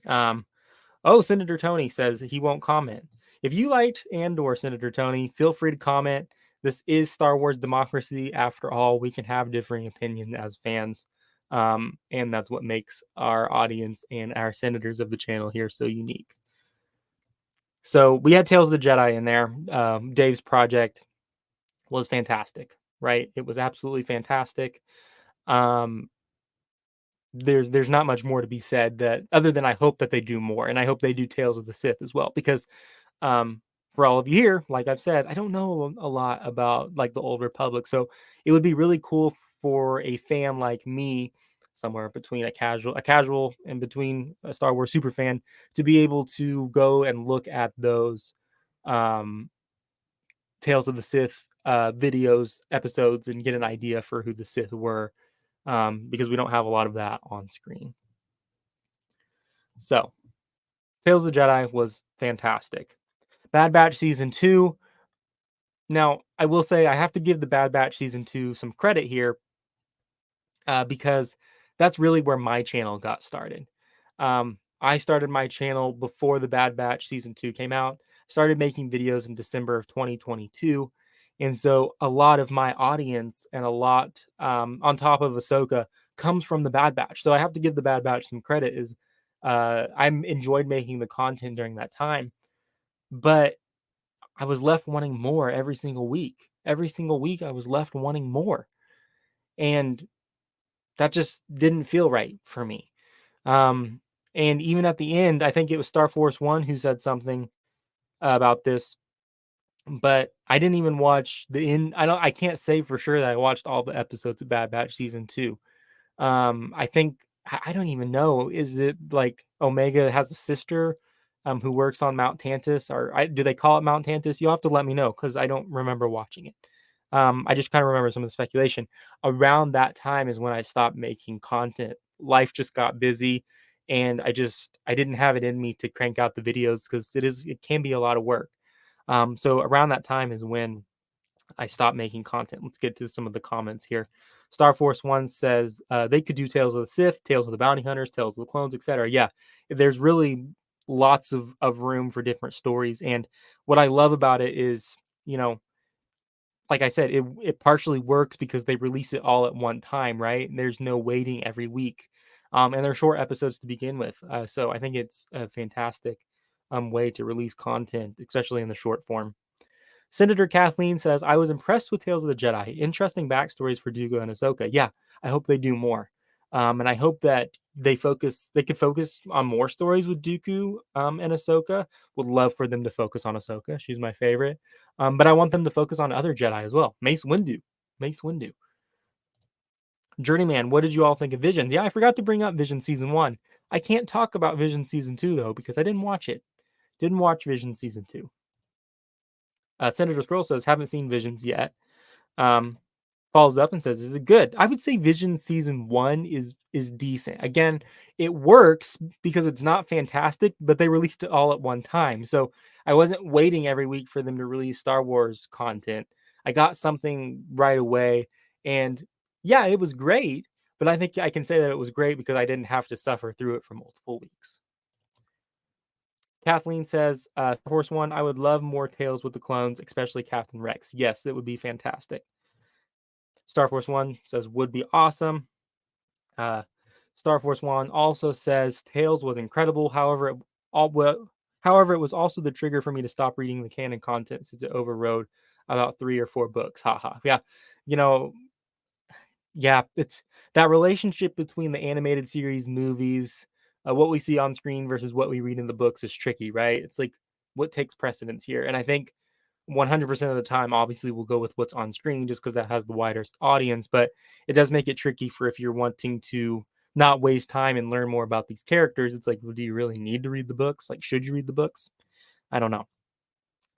Senator Tony says he won't comment. If you liked Andor, Senator Tony, feel free to comment. This is Star Wars democracy. After all, we can have differing opinions as fans. And that's what makes our audience and our senators of the channel here so unique. So we had Tales of the Jedi in there. Dave's project was fantastic, right? It was absolutely fantastic. There's not much more to be said that other than I hope that they do more, and I hope they do Tales of the Sith as well, because for all of you here, like I've said, I don't know a lot about like the Old Republic, so it would be really cool for a fan like me, somewhere between a casual and between a Star Wars super fan, to be able to go and look at those Tales of the Sith videos, episodes, and get an idea for who the Sith were, because we don't have a lot of that on screen. So, Tales of the Jedi was fantastic. Bad Batch Season 2. Now, I will say I have to give the Bad Batch Season 2 some credit here, because that's really where my channel got started. I started my channel before the Bad Batch Season 2 came out. Started making videos in December of 2022. And so a lot of my audience and a lot on top of Ahsoka comes from the Bad Batch. So I have to give the Bad Batch some credit. I enjoyed making the content during that time, but I was left wanting more every single week. Every single week I was left wanting more. And that just didn't feel right for me. And even at the end, I think it was Star Force One who said something about this, but I didn't even watch the end. I can't say for sure that I watched all the episodes of Bad Batch Season 2. I think I don't even know. Is it like Omega has a sister who works on Mount Tantus, or do they call it Mount Tantus? You'll have to let me know because I don't remember watching it. I just kind of remember some of the speculation. Around that time is when I stopped making content. Life just got busy, and I didn't have it in me to crank out the videos because it can be a lot of work. So around that time is when I stopped making content. Let's get to some of the comments here. Star Force One says they could do Tales of the Sith, Tales of the Bounty Hunters, Tales of the Clones, etc. Yeah, there's really lots of room for different stories. And what I love about it is, like I said, it partially works because they release it all at one time, right? And there's no waiting every week. And they're short episodes to begin with. So I think it's a fantastic way to release content, especially in the short form. Senator Kathleen says, I was impressed with Tales of the Jedi. Interesting backstories for Dooku and Ahsoka. Yeah, I hope they do more. And I hope that they could focus on more stories with Dooku and Ahsoka. Would love for them to focus on Ahsoka. She's my favorite. But I want them to focus on other Jedi as well. Mace Windu. Journeyman, what did you all think of Visions? Yeah, I forgot to bring up Vision Season 1. I can't talk about Vision Season 2, though, because I didn't watch it. Didn't watch Vision Season 2. Senator Scroll says, haven't seen Visions yet. Um, Follows up and says, is it good? I would say Vision season 1 is decent. Again, it works because it's not fantastic, but they released it all at one time. So I wasn't waiting every week for them to release Star Wars content. I got something right away. And yeah, it was great, but I think I can say that it was great because I didn't have to suffer through it for multiple weeks. Kathleen says, Horse One, I would love more Tales with the Clones, especially Captain Rex. Yes, it would be fantastic. Star Force One says, would be awesome. Star Force One also says Tales was incredible. However, it was also the trigger for me to stop reading the canon content since it overrode about 3 or 4 books. Haha. Yeah, you know, yeah, it's that relationship between the animated series, movies, what we see on screen versus what we read in the books is tricky, right? It's like what takes precedence here, and I think 100% of the time, obviously, we'll go with what's on screen just because that has the widest audience. But it does make it tricky for if you're wanting to not waste time and learn more about these characters. It's like, well, do you really need to read the books? Like, should you read the books? I don't know.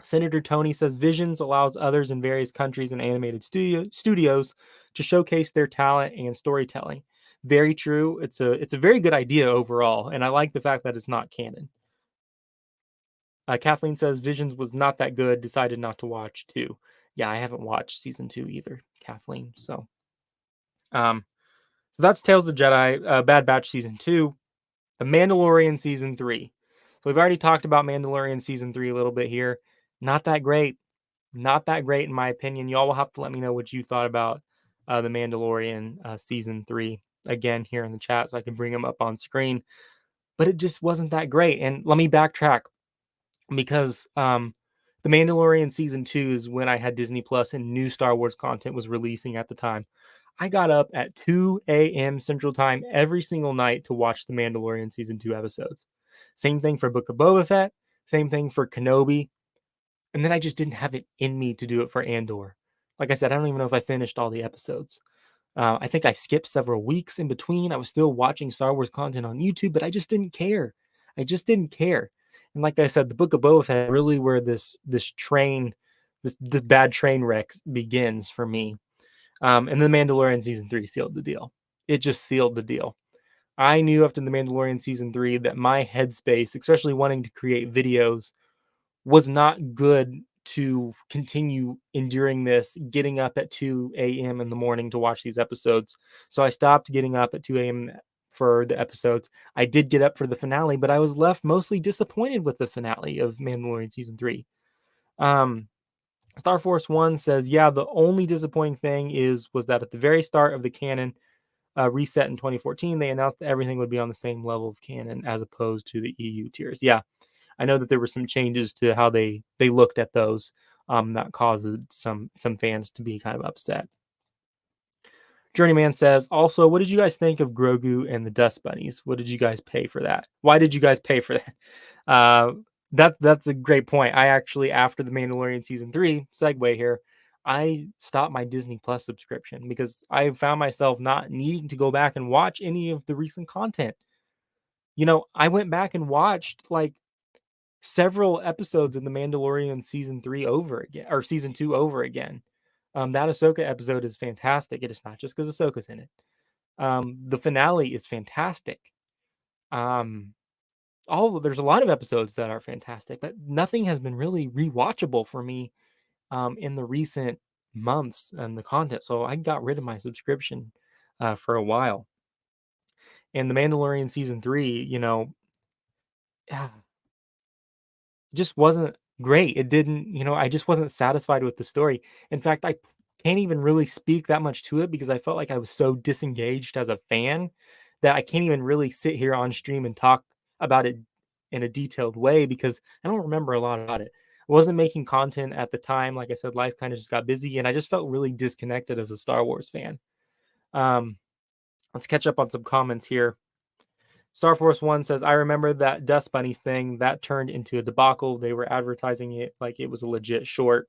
Senator Tony says Visions allows others in various countries and animated studios to showcase their talent and storytelling. Very true. It's a very good idea overall, and I like the fact that it's not canon. Kathleen says Visions was not that good. Decided not to watch too. Yeah, I haven't watched season 2 either, Kathleen. Um, so that's Tales of the Jedi, Bad Batch season 2, The Mandalorian season 3. So we've already talked about Mandalorian season 3 a little bit here. Not that great. Not that great in my opinion. Y'all will have to let me know what you thought about The Mandalorian season 3 again here in the chat so I can bring them up on screen. But it just wasn't that great. And let me backtrack because The Mandalorian season 2 is when I had Disney Plus and new Star Wars content was releasing at the time. I got up at 2 a.m. Central Time every single night to watch The Mandalorian season 2 episodes. Same thing for Book of Boba Fett, same thing for Kenobi. And then I just didn't have it in me to do it for Andor. Like I said, I don't even know if I finished all the episodes. I think I skipped several weeks in between. I was still watching Star Wars content on YouTube, but I just didn't care. I just didn't care. And like I said, the Book of Boba Fett really where this bad train wreck begins for me. And the Mandalorian season 3 sealed the deal. It just sealed the deal. I knew after the Mandalorian season 3 that my headspace, especially wanting to create videos, was not good to continue enduring this, getting up at 2 a.m. in the morning to watch these episodes. So I stopped getting up at 2 a.m. for the episodes. I did get up for the finale, but I was left mostly disappointed with the finale of Mandalorian season 3. Star Force One says, yeah, the only disappointing thing was that at the very start of the canon reset in 2014, they announced that everything would be on the same level of canon as opposed to the EU tiers. Yeah, I know that there were some changes to how they looked at those that caused some fans to be kind of upset. Journeyman says, also, what did you guys think of Grogu and the Dust Bunnies? What did you guys pay for that? Why did you guys pay for that? That's a great point. I actually, after the Mandalorian season 3, segue here, I stopped my Disney Plus subscription because I found myself not needing to go back and watch any of the recent content. I went back and watched like several episodes in the Mandalorian season 3 over again, or season 2 over again. That Ahsoka episode is fantastic. It is not just because Ahsoka's in it. The finale is fantastic. There's a lot of episodes that are fantastic, but nothing has been really rewatchable for me in the recent months and the content. So I got rid of my subscription for a while. And the Mandalorian season 3, just wasn't great. It didn't, I just wasn't satisfied with the story. In fact, I can't even really speak that much to it because I felt like I was so disengaged as a fan that I can't even really sit here on stream and talk about it in a detailed way because I don't remember a lot about it. I wasn't making content at the time. Like I said, life kind of just got busy and I just felt really disconnected as a Star Wars fan. Let's catch up on some comments here. Star Force One says, I remember that Dust Bunnies thing that turned into a debacle. They were advertising it like it was a legit short.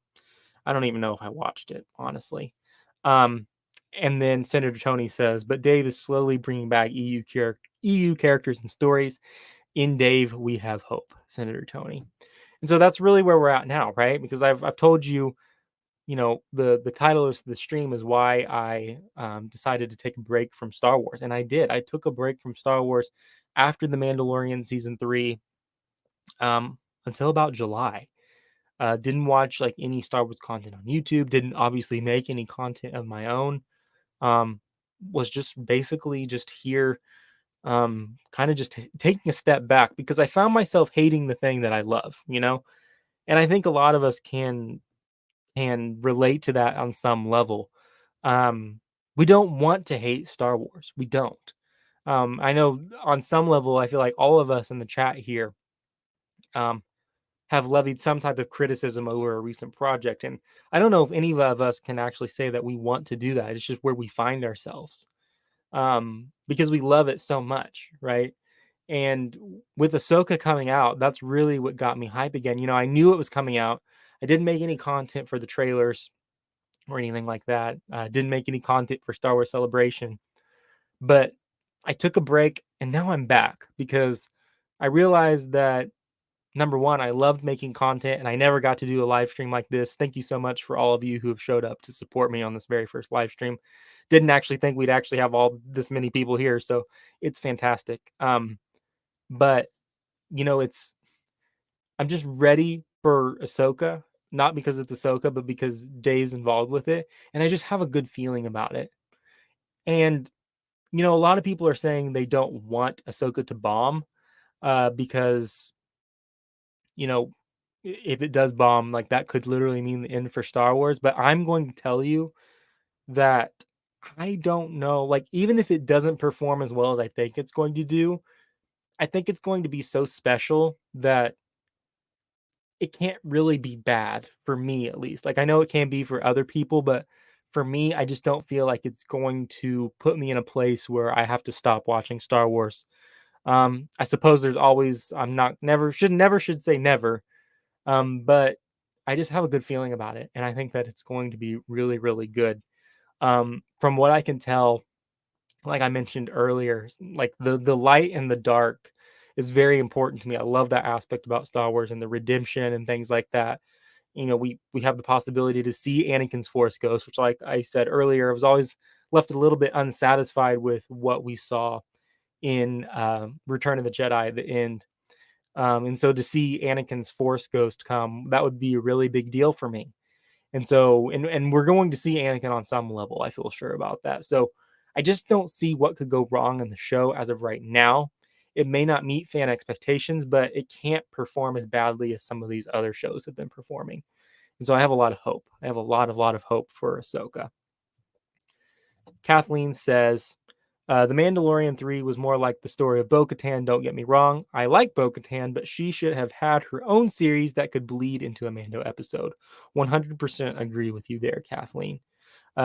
I don't even know if I watched it, honestly. And then Senator Tony says, but Dave is slowly bringing back EU characters and stories. In Dave, we have hope, Senator Tony. And so that's really where we're at now, right? Because I've told you, the title of the stream is why I decided to take a break from Star Wars, and I did. I took a break from Star Wars after the Mandalorian season 3 until about July. Didn't watch like any Star Wars content on YouTube. Didn't obviously make any content of my own. Um, was just basically just here, kind of just taking a step back because I found myself hating the thing that I love. And I think a lot of us can relate to that on some level. Um, we don't want to hate Star Wars. We don't. I know on some level, I feel like all of us in the chat here um, have levied some type of criticism over a recent project. And I don't know if any of us can actually say that we want to do that. It's just where we find ourselves because we love it so much, right? And with Ahsoka coming out, that's really what got me hype again. I knew it was coming out. I didn't make any content for the trailers or anything like that. Didn't make any content for Star Wars Celebration, but I took a break and now I'm back because I realized that number one, I loved making content and I never got to do a live stream like this. Thank you so much for all of you who have showed up to support me on this very first live stream. Didn't actually think we'd actually have all this many people here, so it's fantastic. But it's I'm just ready for Ahsoka, not because it's Ahsoka, but because Dave's involved with it, and I just have a good feeling about it. And a lot of people are saying they don't want Ahsoka to bomb, because if it does bomb, like that could literally mean the end for Star Wars. But I'm going to tell you that I don't know. Like, even if it doesn't perform as well as I think it's going to do, I think it's going to be so special that it can't really be bad for me, at least. Like, I know it can be for other people, but for me, I just don't feel like it's going to put me in a place where I have to stop watching Star Wars. I suppose there's always, I'm not, never should say never. But I just have a good feeling about it. And I think that it's going to be really, really good. From what I can tell, like I mentioned earlier, like the light and the dark is very important to me. I love that aspect about Star Wars and the redemption and things like that. We have the possibility to see Anakin's Force Ghost, which, like I said earlier, I was always left a little bit unsatisfied with what we saw in Return of the Jedi at the end. And so to see Anakin's Force Ghost come, that would be a really big deal for me. And so, and we're going to see Anakin on some level. I feel sure about that. So I just don't see what could go wrong in the show as of right now. It may not meet fan expectations, but it can't perform as badly as some of these other shows have been performing. And so I have a lot of hope. I have a lot of hope for Ahsoka. Kathleen says, The Mandalorian 3 was more like the story of Bo-Katan, don't get me wrong. I like Bo-Katan, but she should have had her own series that could bleed into a Mando episode. 100% agree with you there, Kathleen.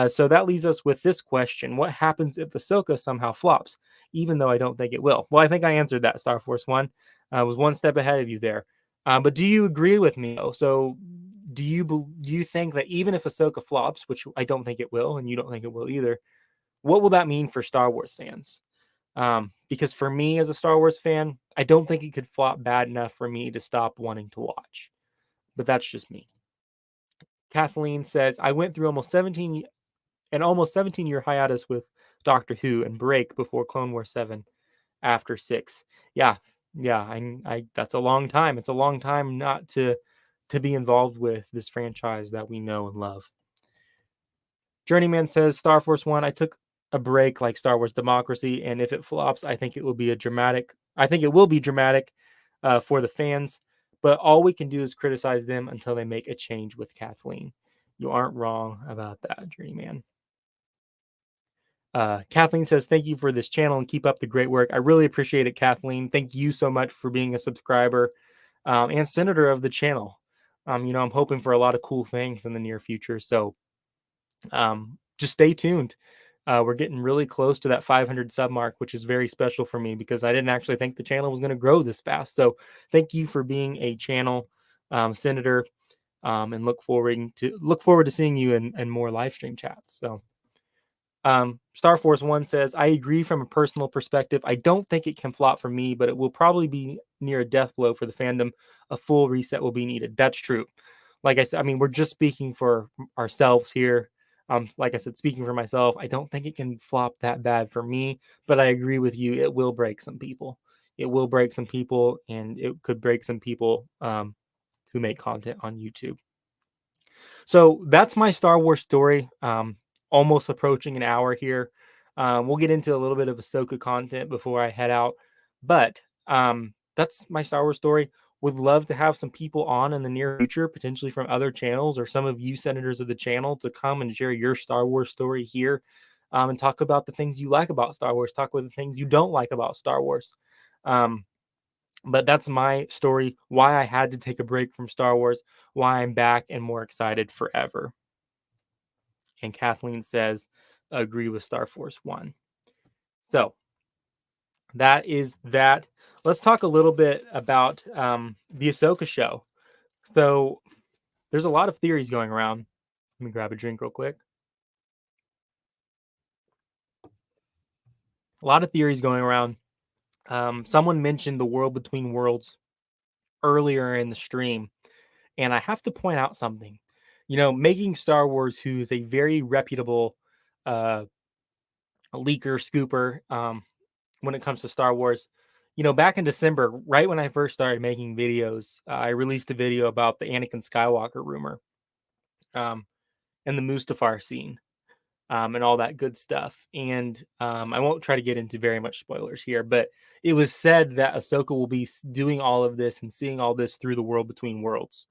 So that leaves us with this question. What happens if Ahsoka somehow flops, even though I don't think it will? Well, I think I answered that, Star Force One. I was one step ahead of you there. But do you agree with me, though? So do you think that even if Ahsoka flops, which I don't think it will, and you don't think it will either, what will that mean for Star Wars fans? Because for me as a Star Wars fan, I don't think it could flop bad enough for me to stop wanting to watch. But that's just me. Kathleen says, I went through almost 17-year hiatus with Doctor Who and break before Clone Wars 7 after 6. Yeah. I that's a long time. It's a long time not to be involved with this franchise that we know and love. Journeyman says, Star Force 1, I took a break like Star Wars Democracy, and if it flops, I think it will be dramatic for the fans, but all we can do is criticize them until they make a change with Kathleen. You aren't wrong about that, Journeyman. Kathleen says, thank you for this channel and keep up the great work. I really appreciate it, Kathleen. Thank you so much for being a subscriber and senator of the channel. I'm hoping for a lot of cool things in the near future. So just stay tuned. We're getting really close to that 500 sub mark, which is very special for me because I didn't actually think the channel was going to grow this fast. So thank you for being a channel senator, and look forward to seeing you in more live stream chats. So Star Force One says, I agree from a personal perspective. I don't think it can flop for me, but it will probably be near a death blow for the fandom. A full reset will be needed. That's true. Like I said, I mean, we're just speaking for ourselves here. Like I said, speaking for myself, I don't think it can flop that bad for me, but I agree with you. It will break some people. It will break some people, and it could break some people who make content on YouTube. So that's my Star Wars story. Almost approaching an hour here. We'll get into a little bit of Ahsoka content before I head out, but that's my Star Wars story. Would love to have some people on in the near future, potentially from other channels or some of you senators of the channel, to come and share your Star Wars story here, and talk about the things you like about Star Wars, talk about the things you don't like about Star Wars. But that's my story, why I had to take a break from Star Wars, why I'm back and more excited forever. And Kathleen says, agree with Star Force One. So that is that. Let's talk a little bit about the Ahsoka show. So there's a lot of theories going around. Let me grab a drink real quick. A lot of theories going around. Someone mentioned the World Between Worlds earlier in the stream, and I have to point out something. You know, making Star Wars, who is a very reputable leaker, scooper, when it comes to Star Wars. You know, back in December, right when I first started making videos, I released a video about the Anakin Skywalker rumor, um, and the Mustafar scene, and all that good stuff. And I won't try to get into very much spoilers here, but it was said that Ahsoka will be doing all of this and seeing all this through the World Between Worlds.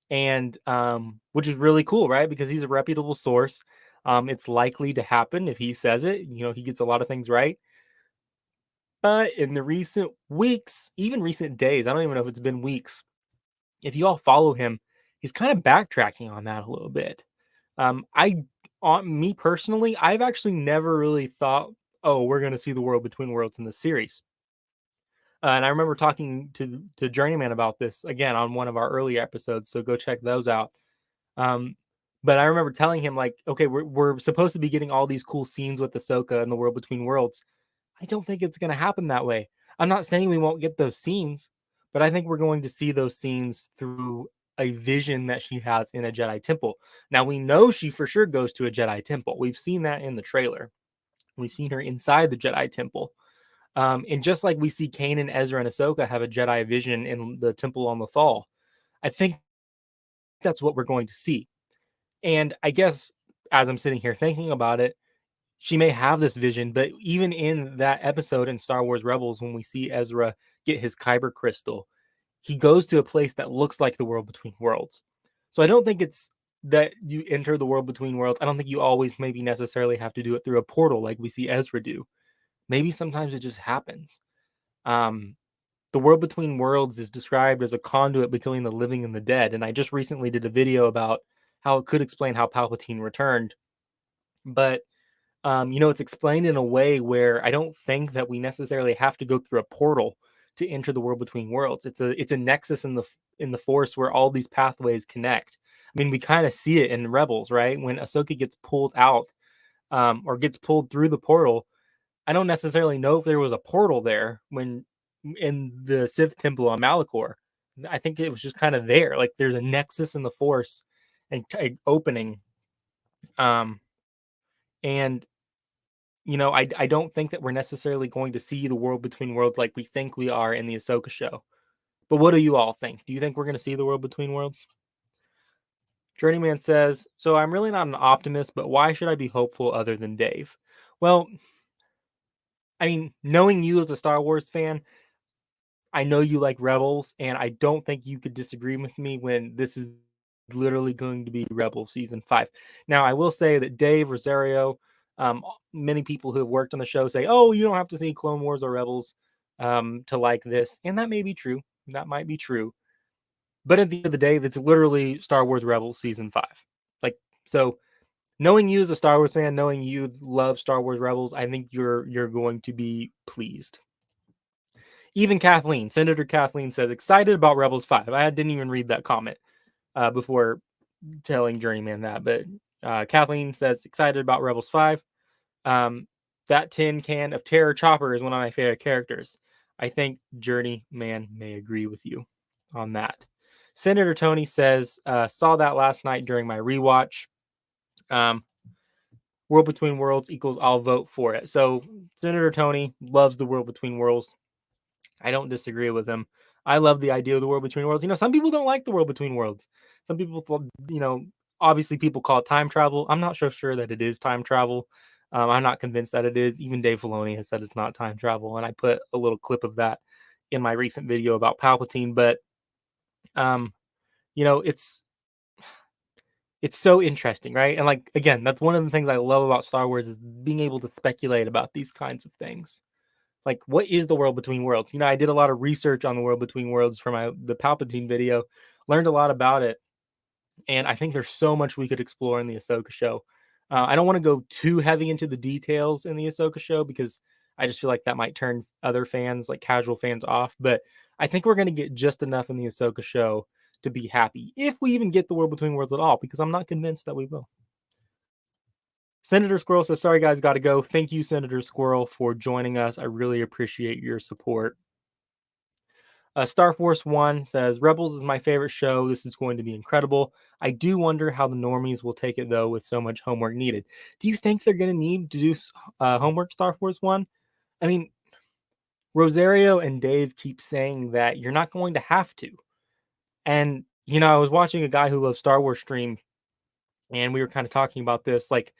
And which is really cool, right? Because he's a reputable source. It's likely to happen if he says it. You know, he gets a lot of things right. But in the recent weeks, even recent days, I don't even know if it's been weeks, if you all follow him, he's kind of backtracking on that a little bit. On me personally, I've actually never really thought, oh, we're going to see the World Between Worlds in the series. And I remember talking to Journeyman about this again on one of our earlier episodes, so go check those out. But I remember telling him, like, okay, we're supposed to be getting all these cool scenes with Ahsoka in the World Between Worlds. I don't think it's going to happen that way. I'm not saying we won't get those scenes, but I think we're going to see those scenes through a vision that she has in a Jedi temple. Now, we know she for sure goes to a Jedi temple. We've seen that in the trailer. We've seen her inside the Jedi temple. And just like we see Kanan, Ezra, and Ahsoka have a Jedi vision in the temple on Lothal, I think that's what we're going to see. And I guess as I'm sitting here thinking about it, she may have this vision, but even in that episode in Star Wars Rebels, when we see Ezra get his Kyber crystal, he goes to a place that looks like the World Between Worlds. So I don't think it's that you enter the World Between Worlds. I don't think you always maybe necessarily have to do it through a portal like we see Ezra do. Maybe sometimes it just happens. The World Between Worlds is described as a conduit between the living and the dead, and I just recently did a video about how it could explain how Palpatine returned. But you know, it's explained in a way where I don't think that we necessarily have to go through a portal to enter the World Between Worlds. It's a nexus in the Force where all these pathways connect. I mean, we kind of see it in Rebels, right? When Ahsoka gets pulled out, or gets pulled through the portal. I don't necessarily know if there was a portal there when in the Sith Temple on Malachor. I think it was just kind of there. Like there's a nexus in the Force and opening. And you know, I don't think that we're necessarily going to see the World Between Worlds like we think we are in the Ahsoka show. But what do you all think? Do you think we're going to see the World Between Worlds? Journeyman says, so I'm really not an optimist, but why should I be hopeful other than Dave? Well, I mean, knowing you as a Star Wars fan, I know you like Rebels, and I don't think you could disagree with me when this is literally going to be Rebels season 5. Now, I will say that Dave Rosario, many people who have worked on the show say, "Oh, you don't have to see Clone Wars or Rebels to like this," and that may be true. That might be true. But at the end of the day, it's literally Star Wars Rebels season 5. Like so. Knowing you as a Star Wars fan, knowing you love Star Wars Rebels, I think you're going to be pleased. Even Kathleen, Senator Kathleen says, excited about Rebels 5. I didn't even read that comment before telling Journeyman that, but Kathleen says, excited about Rebels 5. That tin can of terror Chopper is one of my favorite characters. I think Journeyman may agree with you on that. Senator Tony says, saw that last night during my rewatch. Um, World Between Worlds equals I'll vote for it. So Senator Tony loves the World Between Worlds. I don't disagree with him. I love the idea of the World Between Worlds. Some people don't like the World Between Worlds. Some people, obviously people call it time travel. I'm not so sure that it is time travel. I'm not convinced that it is. Even Dave Filoni has said it's not time travel, and I put a little clip of that in my recent video about Palpatine. But, um, it's so interesting, right? And like again, that's one of the things I love about Star Wars is being able to speculate about these kinds of things. Like, what is the World Between Worlds? I did a lot of research on the World Between Worlds for the Palpatine video, learned a lot about it, and I think there's so much we could explore in the Ahsoka show. I don't want to go too heavy into the details in the Ahsoka show because I just feel like that might turn other fans, like casual fans, off. But I think we're going to get just enough in the Ahsoka show to be happy, if we even get the World Between Worlds at all, because I'm not convinced that we will. Senator Squirrel says, sorry guys, got to go. Thank you, Senator Squirrel, for joining us. I really appreciate your support. Star Force One says, Rebels is my favorite show. This is going to be incredible. I do wonder how the normies will take it, though, with so much homework needed. Do you think they're going to need to do homework, Star Force One? I mean, Rosario and Dave keep saying that you're not going to have to. And, I was watching a guy who loves Star Wars stream, and we were kind of talking about this. Like,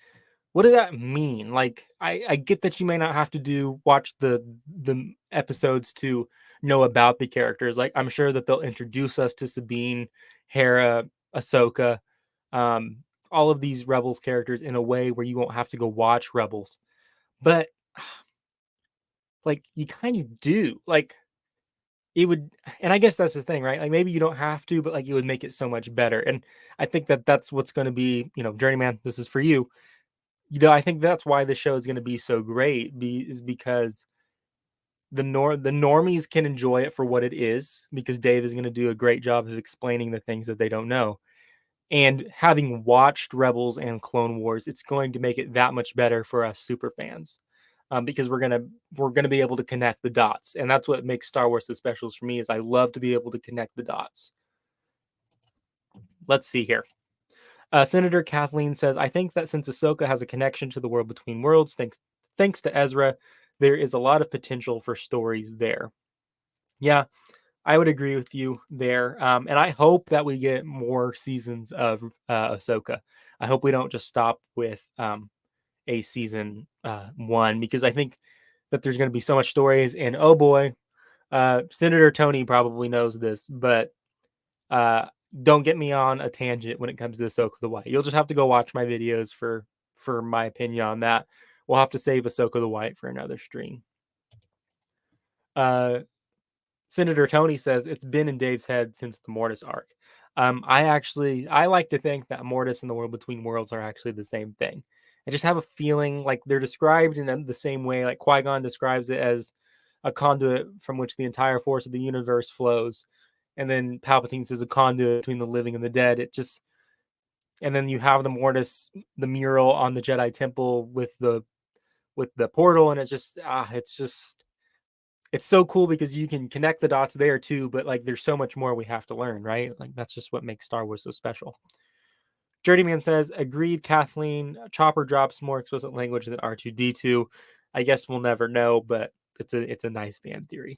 what does that mean? Like, I get that you may not have to watch the episodes to know about the characters. Like, I'm sure that they'll introduce us to Sabine, Hera, Ahsoka, um, all of these Rebels characters in a way where you won't have to go watch Rebels. But like, you kind of do. Like, it would, and I guess that's the thing, right? Like, maybe you don't have to, but like, it would make it so much better. And I think that that's what's going to be, Journeyman, this is for you. I think that's why the show is going to be so great, is because the normies can enjoy it for what it is, because Dave is going to do a great job of explaining the things that they don't know. And having watched Rebels and Clone Wars, it's going to make it that much better for us super fans, because we're gonna be able to connect the dots, and that's what makes Star Wars so special for me. Is I love to be able to connect the dots. Let's see here. Senator Kathleen says, I think that since Ahsoka has a connection to the World Between Worlds, thanks to Ezra, there is a lot of potential for stories there. Yeah, I would agree with you there. And I hope that we get more seasons of Ahsoka. I hope we don't just stop with a season 1, because I think that there's going to be so much stories. And oh boy, Senator Tony probably knows this, but don't get me on a tangent when it comes to Ahsoka the White. You'll just have to go watch my videos for my opinion on that. We'll have to save Ahsoka the White for another stream. Senator Tony says it's been in Dave's head since the Mortis arc. I like to think that Mortis and the World Between Worlds are actually the same thing. I just have a feeling like they're described in the same way. Like Qui-Gon describes it as a conduit from which the entire force of the universe flows. And then Palpatine says a conduit between the living and the dead. And then you have the Mortis, the mural on the Jedi Temple with the portal, and it's so cool because you can connect the dots there too. But like, there's so much more we have to learn, right? Like, that's just what makes Star Wars so special. Journeyman says, agreed, Kathleen. Chopper drops more explicit language than R2D2. I guess we'll never know, but it's a nice fan theory.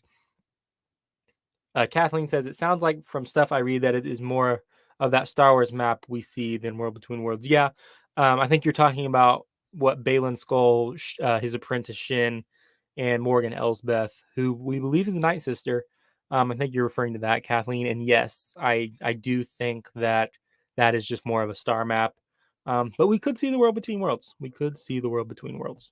Kathleen says, it sounds like from stuff I read that it is more of that Star Wars map we see than World Between Worlds. Yeah, I think you're talking about what Baylan Skoll, his apprentice Shin, and Morgan Elsbeth, who we believe is a Night Sister. I think you're referring to that, Kathleen. And yes, I do think that is just more of a star map. But we could see the World Between Worlds. We could see the World Between Worlds.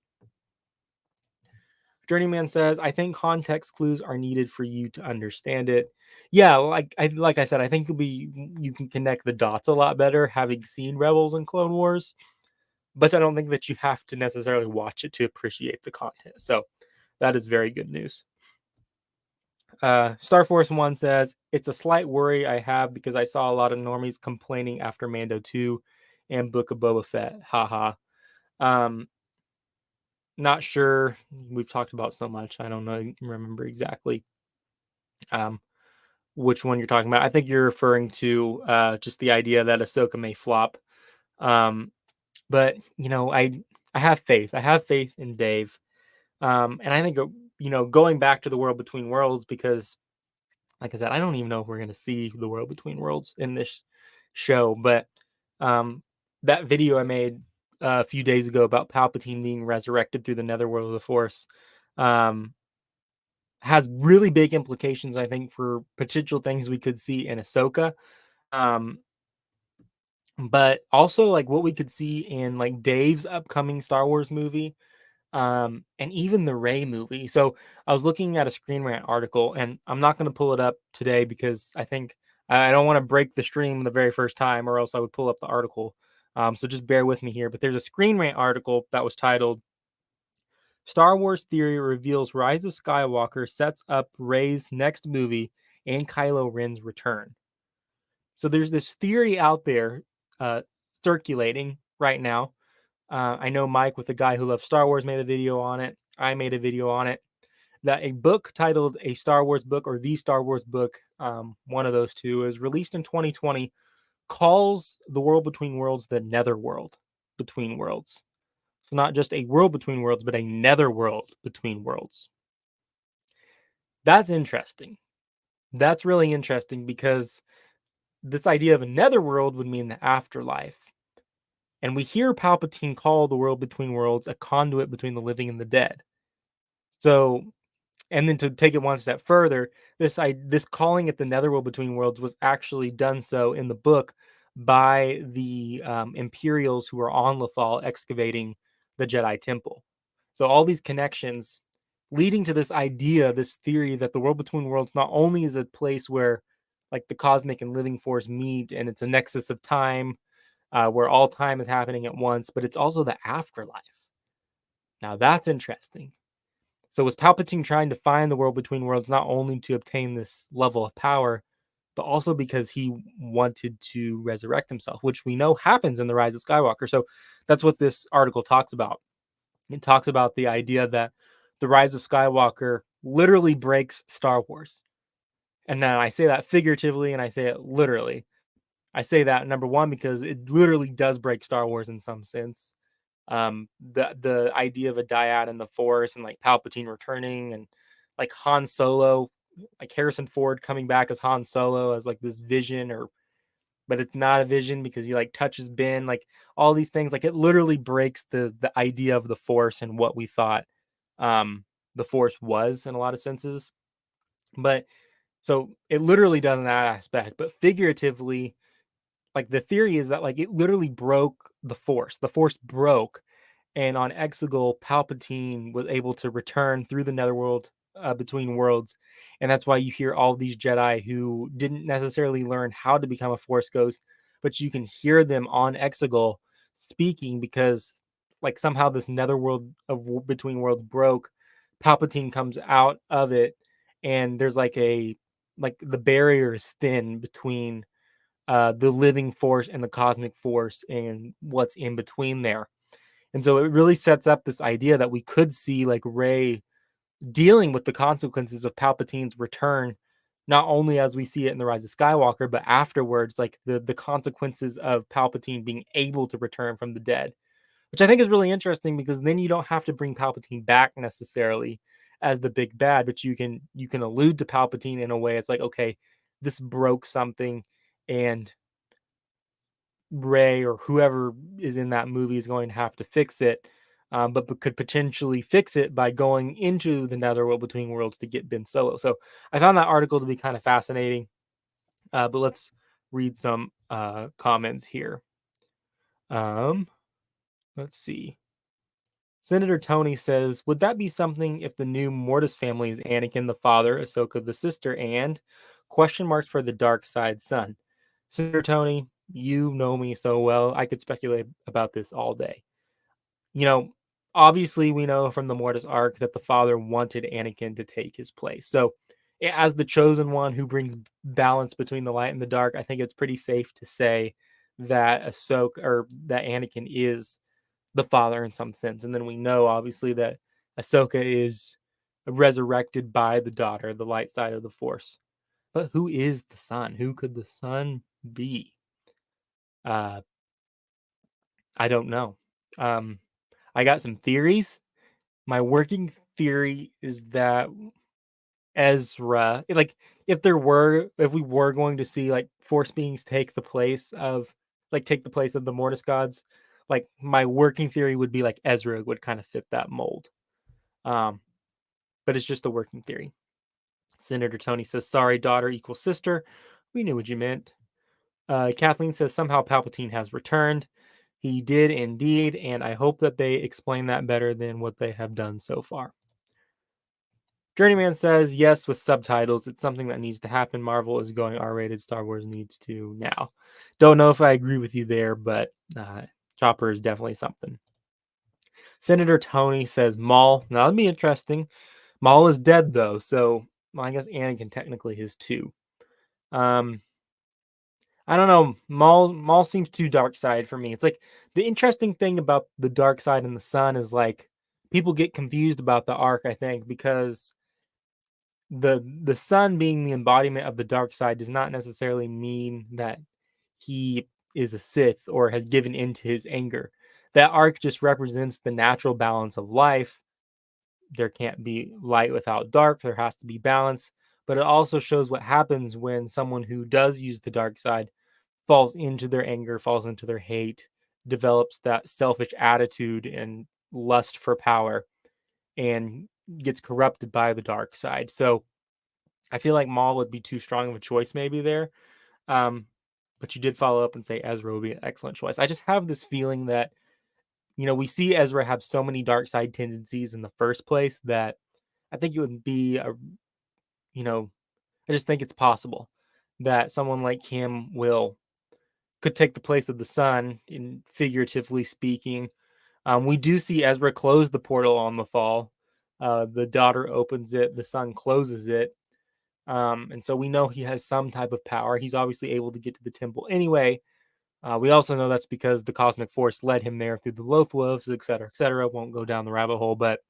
Journeyman says, I think context clues are needed for you to understand it. Yeah, like I said, I think you can connect the dots a lot better having seen Rebels and Clone Wars, but I don't think that you have to necessarily watch it to appreciate the content. So that is very good news. Star Force One says, it's a slight worry I have because I saw a lot of normies complaining after Mando 2. and Book of Boba Fett. Haha. Um, Not sure. We've talked about so much. I don't know. Remember exactly um, which one you're talking about. I think you're referring to just the idea that Ahsoka may flop. Um, but I have faith. I have faith in Dave. And I think going back to the world between worlds, because like I said, I don't even know if we're going to see the world between worlds in this show. But um, that video I made a few days ago about Palpatine being resurrected through the netherworld of the Force um, has really big implications, I think, for potential things we could see in Ahsoka. Um, but also like what we could see in like Dave's upcoming Star Wars movie, and even the Rey movie. So I was looking at a Screen Rant article, and I'm not going to pull it up today because I think I don't want to break the stream the very first time, or else I would pull up the article. So just bear with me here. But there's a Screen Rant article that was titled "Star Wars Theory Reveals Rise of Skywalker Sets Up Rey's Next Movie and Kylo Ren's Return." So there's this theory out there uh, circulating right now. I know Mike, with the guy who loves Star Wars, made a video on it. I made a video on it. That a book titled "A Star Wars Book" or "The Star Wars Book," one of those two, is released in 2020, calls the world between worlds the netherworld between worlds. So not just a world between worlds, but a netherworld between worlds. That's interesting. That's really interesting because this idea of a netherworld would mean the afterlife. And we hear Palpatine call the world between worlds a conduit between the living and the dead. So, and then to take it one step further, this calling it the netherworld between worlds was actually done so in the book by the Imperials who were on Lothal excavating the Jedi Temple. So all these connections leading to this idea, this theory that the world between worlds not only is a place where like the cosmic and living force meet, and it's a nexus of time where all time is happening at once, but it's also the afterlife. Now that's interesting. So was Palpatine trying to find the world between worlds not only to obtain this level of power, but also because he wanted to resurrect himself, which we know happens in The Rise of Skywalker. So that's what this article talks about. It talks about the idea that The Rise of Skywalker literally breaks Star Wars. And now I say that figuratively and I say it literally. I say that number one because it literally does break Star Wars in some sense. The idea of a dyad in the Force and like Palpatine returning and like Han Solo, like Harrison Ford coming back as Han Solo as like this vision, or but it's not a vision because he like touches Ben, like all these things, like it literally breaks the idea of the Force and what we thought um the Force was in a lot of senses. But so it literally does in that aspect, but figuratively, like the theory is that like it literally broke the Force. The Force broke, and on Exegol, Palpatine was able to return through the netherworld between worlds, and that's why you hear all these Jedi who didn't necessarily learn how to become a Force ghost, but you can hear them on Exegol speaking because like somehow this netherworld of between worlds broke. Palpatine comes out of it, and there's like the barrier is thin between the living force and the cosmic force and what's in between there. And so it really sets up this idea that we could see like Rey dealing with the consequences of Palpatine's return, not only as we see it in The Rise of Skywalker, but afterwards, like the consequences of Palpatine being able to return from the dead, which I think is really interesting because then you don't have to bring Palpatine back necessarily as the big bad, but you can allude to Palpatine in a way. It's like, okay, this broke something, and Ray or whoever is in that movie is going to have to fix it, but could potentially fix it by going into the netherworld between worlds to get Ben Solo. So I found that article to be kind of fascinating. But let's read some comments here. Um, let's see. Senator Tony says, "Would that be something if the new Mortis family is Anakin the father, Ahsoka the sister, and question marks for the dark side son?" Senator Tony, you know me so well. I could speculate about this all day. You know, obviously we know from the Mortis arc that the father wanted Anakin to take his place. So, as the chosen one who brings balance between the light and the dark, I think it's pretty safe to say that Ahsoka or that Anakin is the father in some sense. And then we know obviously that Ahsoka is resurrected by the daughter, the light side of the Force. But who is the son? Who could the son be? Uh, I don't know. Um, I got some theories. My working theory is that Ezra, like if we were going to see like force beings take the place of the Mortis gods, like my working theory would be like Ezra would kind of fit that mold. Um, but it's just a working theory. Senator Tony says, "Sorry, daughter equals sister. We knew what you meant." Kathleen says, "Somehow Palpatine has returned. He did indeed, and I hope that they explain that better than what they have done so far." Journeyman says, "Yes, with subtitles. It's something that needs to happen. Marvel is going R-rated. Star Wars needs to now." Don't know if I agree with you there, but Chopper is definitely something. Senator Tony says, "Maul." Now, that'd be interesting. Maul is dead, though, so well, I guess Anakin technically is too. I don't know. Maul seems too dark side for me. It's like the interesting thing about the dark side and the sun is like people get confused about the arc, I think, because the sun being the embodiment of the dark side does not necessarily mean that he is a Sith or has given into his anger. That arc just represents the natural balance of life. There can't be light without dark. There has to be balance. But it also shows what happens when someone who does use the dark side falls into their anger, falls into their hate, develops that selfish attitude and lust for power, and gets corrupted by the dark side. So I feel like Maul would be too strong of a choice maybe there. Um, but you did follow up and say Ezra would be an excellent choice. I just have this feeling that, we see Ezra have so many dark side tendencies in the first place that I think it would be you know, I just think it's possible that someone like him could take the place of the sun, in figuratively speaking. We do see Ezra close the portal on the fall. The daughter opens it, the son closes it. And so we know he has some type of power. He's obviously able to get to the temple anyway. We also know that's because the cosmic force led him there through the Lothwolves, et cetera, et cetera. Won't go down the rabbit hole, but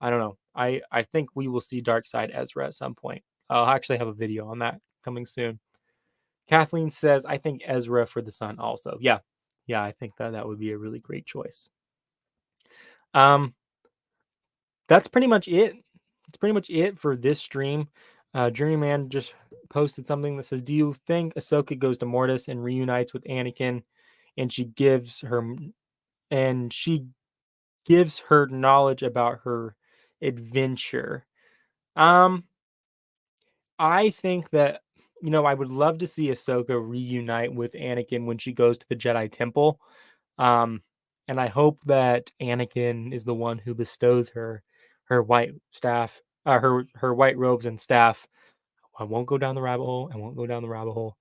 I don't know. I think we will see Dark Side Ezra at some point. I'll actually have a video on that coming soon. Kathleen says, "I think Ezra for the son also." Yeah. Yeah, I think that would be a really great choice. Um, that's pretty much it. It's pretty much it for this stream. Journeyman just posted something that says, "Do you think Ahsoka goes to Mortis and reunites with Anakin, and she gives her knowledge about her adventure?" Um, I think that I would love to see Ahsoka reunite with Anakin when she goes to the Jedi Temple. Um, and I hope that Anakin is the one who bestows her white staff, her white robes and staff. I won't go down the rabbit hole. I won't go down the rabbit hole.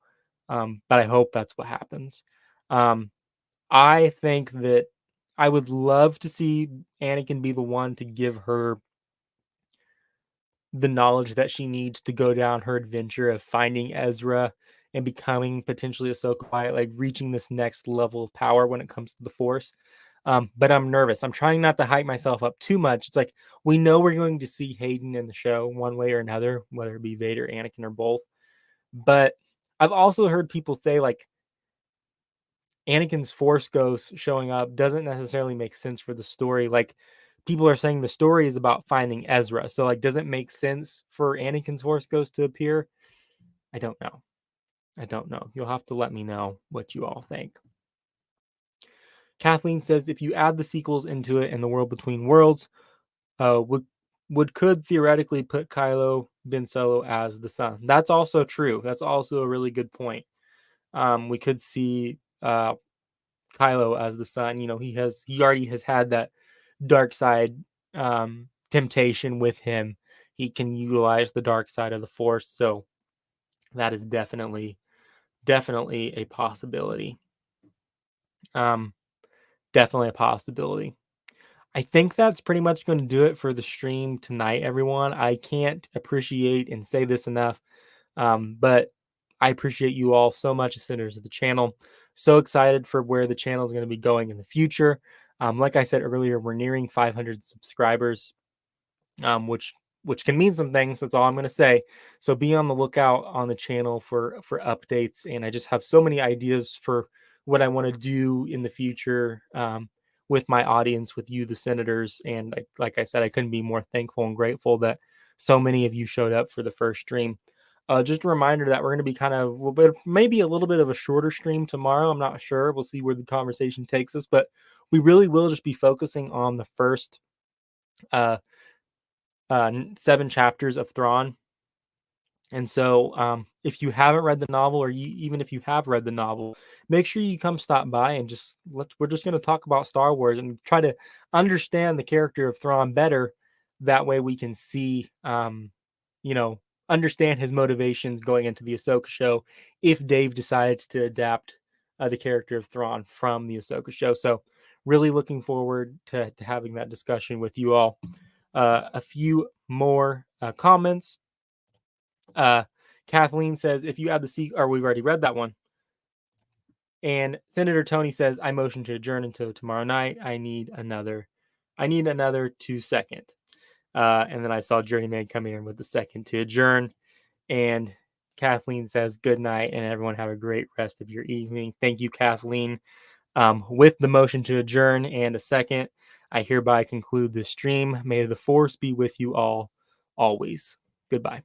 But I hope that's what happens. Um, I think that I would love to see Anakin be the one to give her the knowledge that she needs to go down her adventure of finding Ezra and becoming potentially Ahsoka Wyatt, like reaching this next level of power when it comes to the Force. But I'm nervous. I'm trying not to hype myself up too much. It's like we know we're going to see Hayden in the show one way or another, whether it be Vader, Anakin, or both. But I've also heard people say like Anakin's Force Ghost showing up doesn't necessarily make sense for the story. Like people are saying the story is about finding Ezra. So like does it make sense for Anakin's Force Ghost to appear? I don't know. I don't know. You'll have to let me know what you all think. Kathleen says if you add the sequels into it and the world between worlds, could theoretically put Kylo Ben Solo as the son. That's also true. That's also a really good point. We could see Kylo as the son. He already has had that dark side temptation with him. He can utilize the dark side of the Force, so that is definitely a possibility. Definitely a possibility. I think that's pretty much going to do it for the stream tonight, everyone. I can't appreciate and say this enough, but I appreciate you all so much as senators of the channel. So excited for where the channel is going to be going in the future. Like I said earlier, we're nearing 500 subscribers, which can mean some things. That's all I'm going to say. So be on the lookout on the channel for updates. And I just have so many ideas for what I want to do in the future with my audience, with you, the senators. And like I said, I couldn't be more thankful and grateful that so many of you showed up for the first stream. Just a reminder that we're going to be kind of a little bit, maybe a little bit of a shorter stream tomorrow. I'm not sure. We'll see where the conversation takes us, but we really will just be focusing on the first uh, 7 chapters of Thrawn. And so if you haven't read the novel, or even if you have read the novel, make sure you come stop by and we're just going to talk about Star Wars and try to understand the character of Thrawn better. That way we can see, you know, understand his motivations going into the Ahsoka show if Dave decides to adapt the character of Thrawn from the Ahsoka show. So really looking forward to having that discussion with you all. A few more comments. Kathleen says, if you have the sequel, or we've already read that one. And Senator Tony says, I motion to adjourn until tomorrow night. I need another 2-second. And then I saw Journeyman come in with the second to adjourn. And Kathleen says, good night, and everyone have a great rest of your evening. Thank you, Kathleen. With the motion to adjourn and a second, I hereby conclude this stream. May the force be with you all always. Goodbye.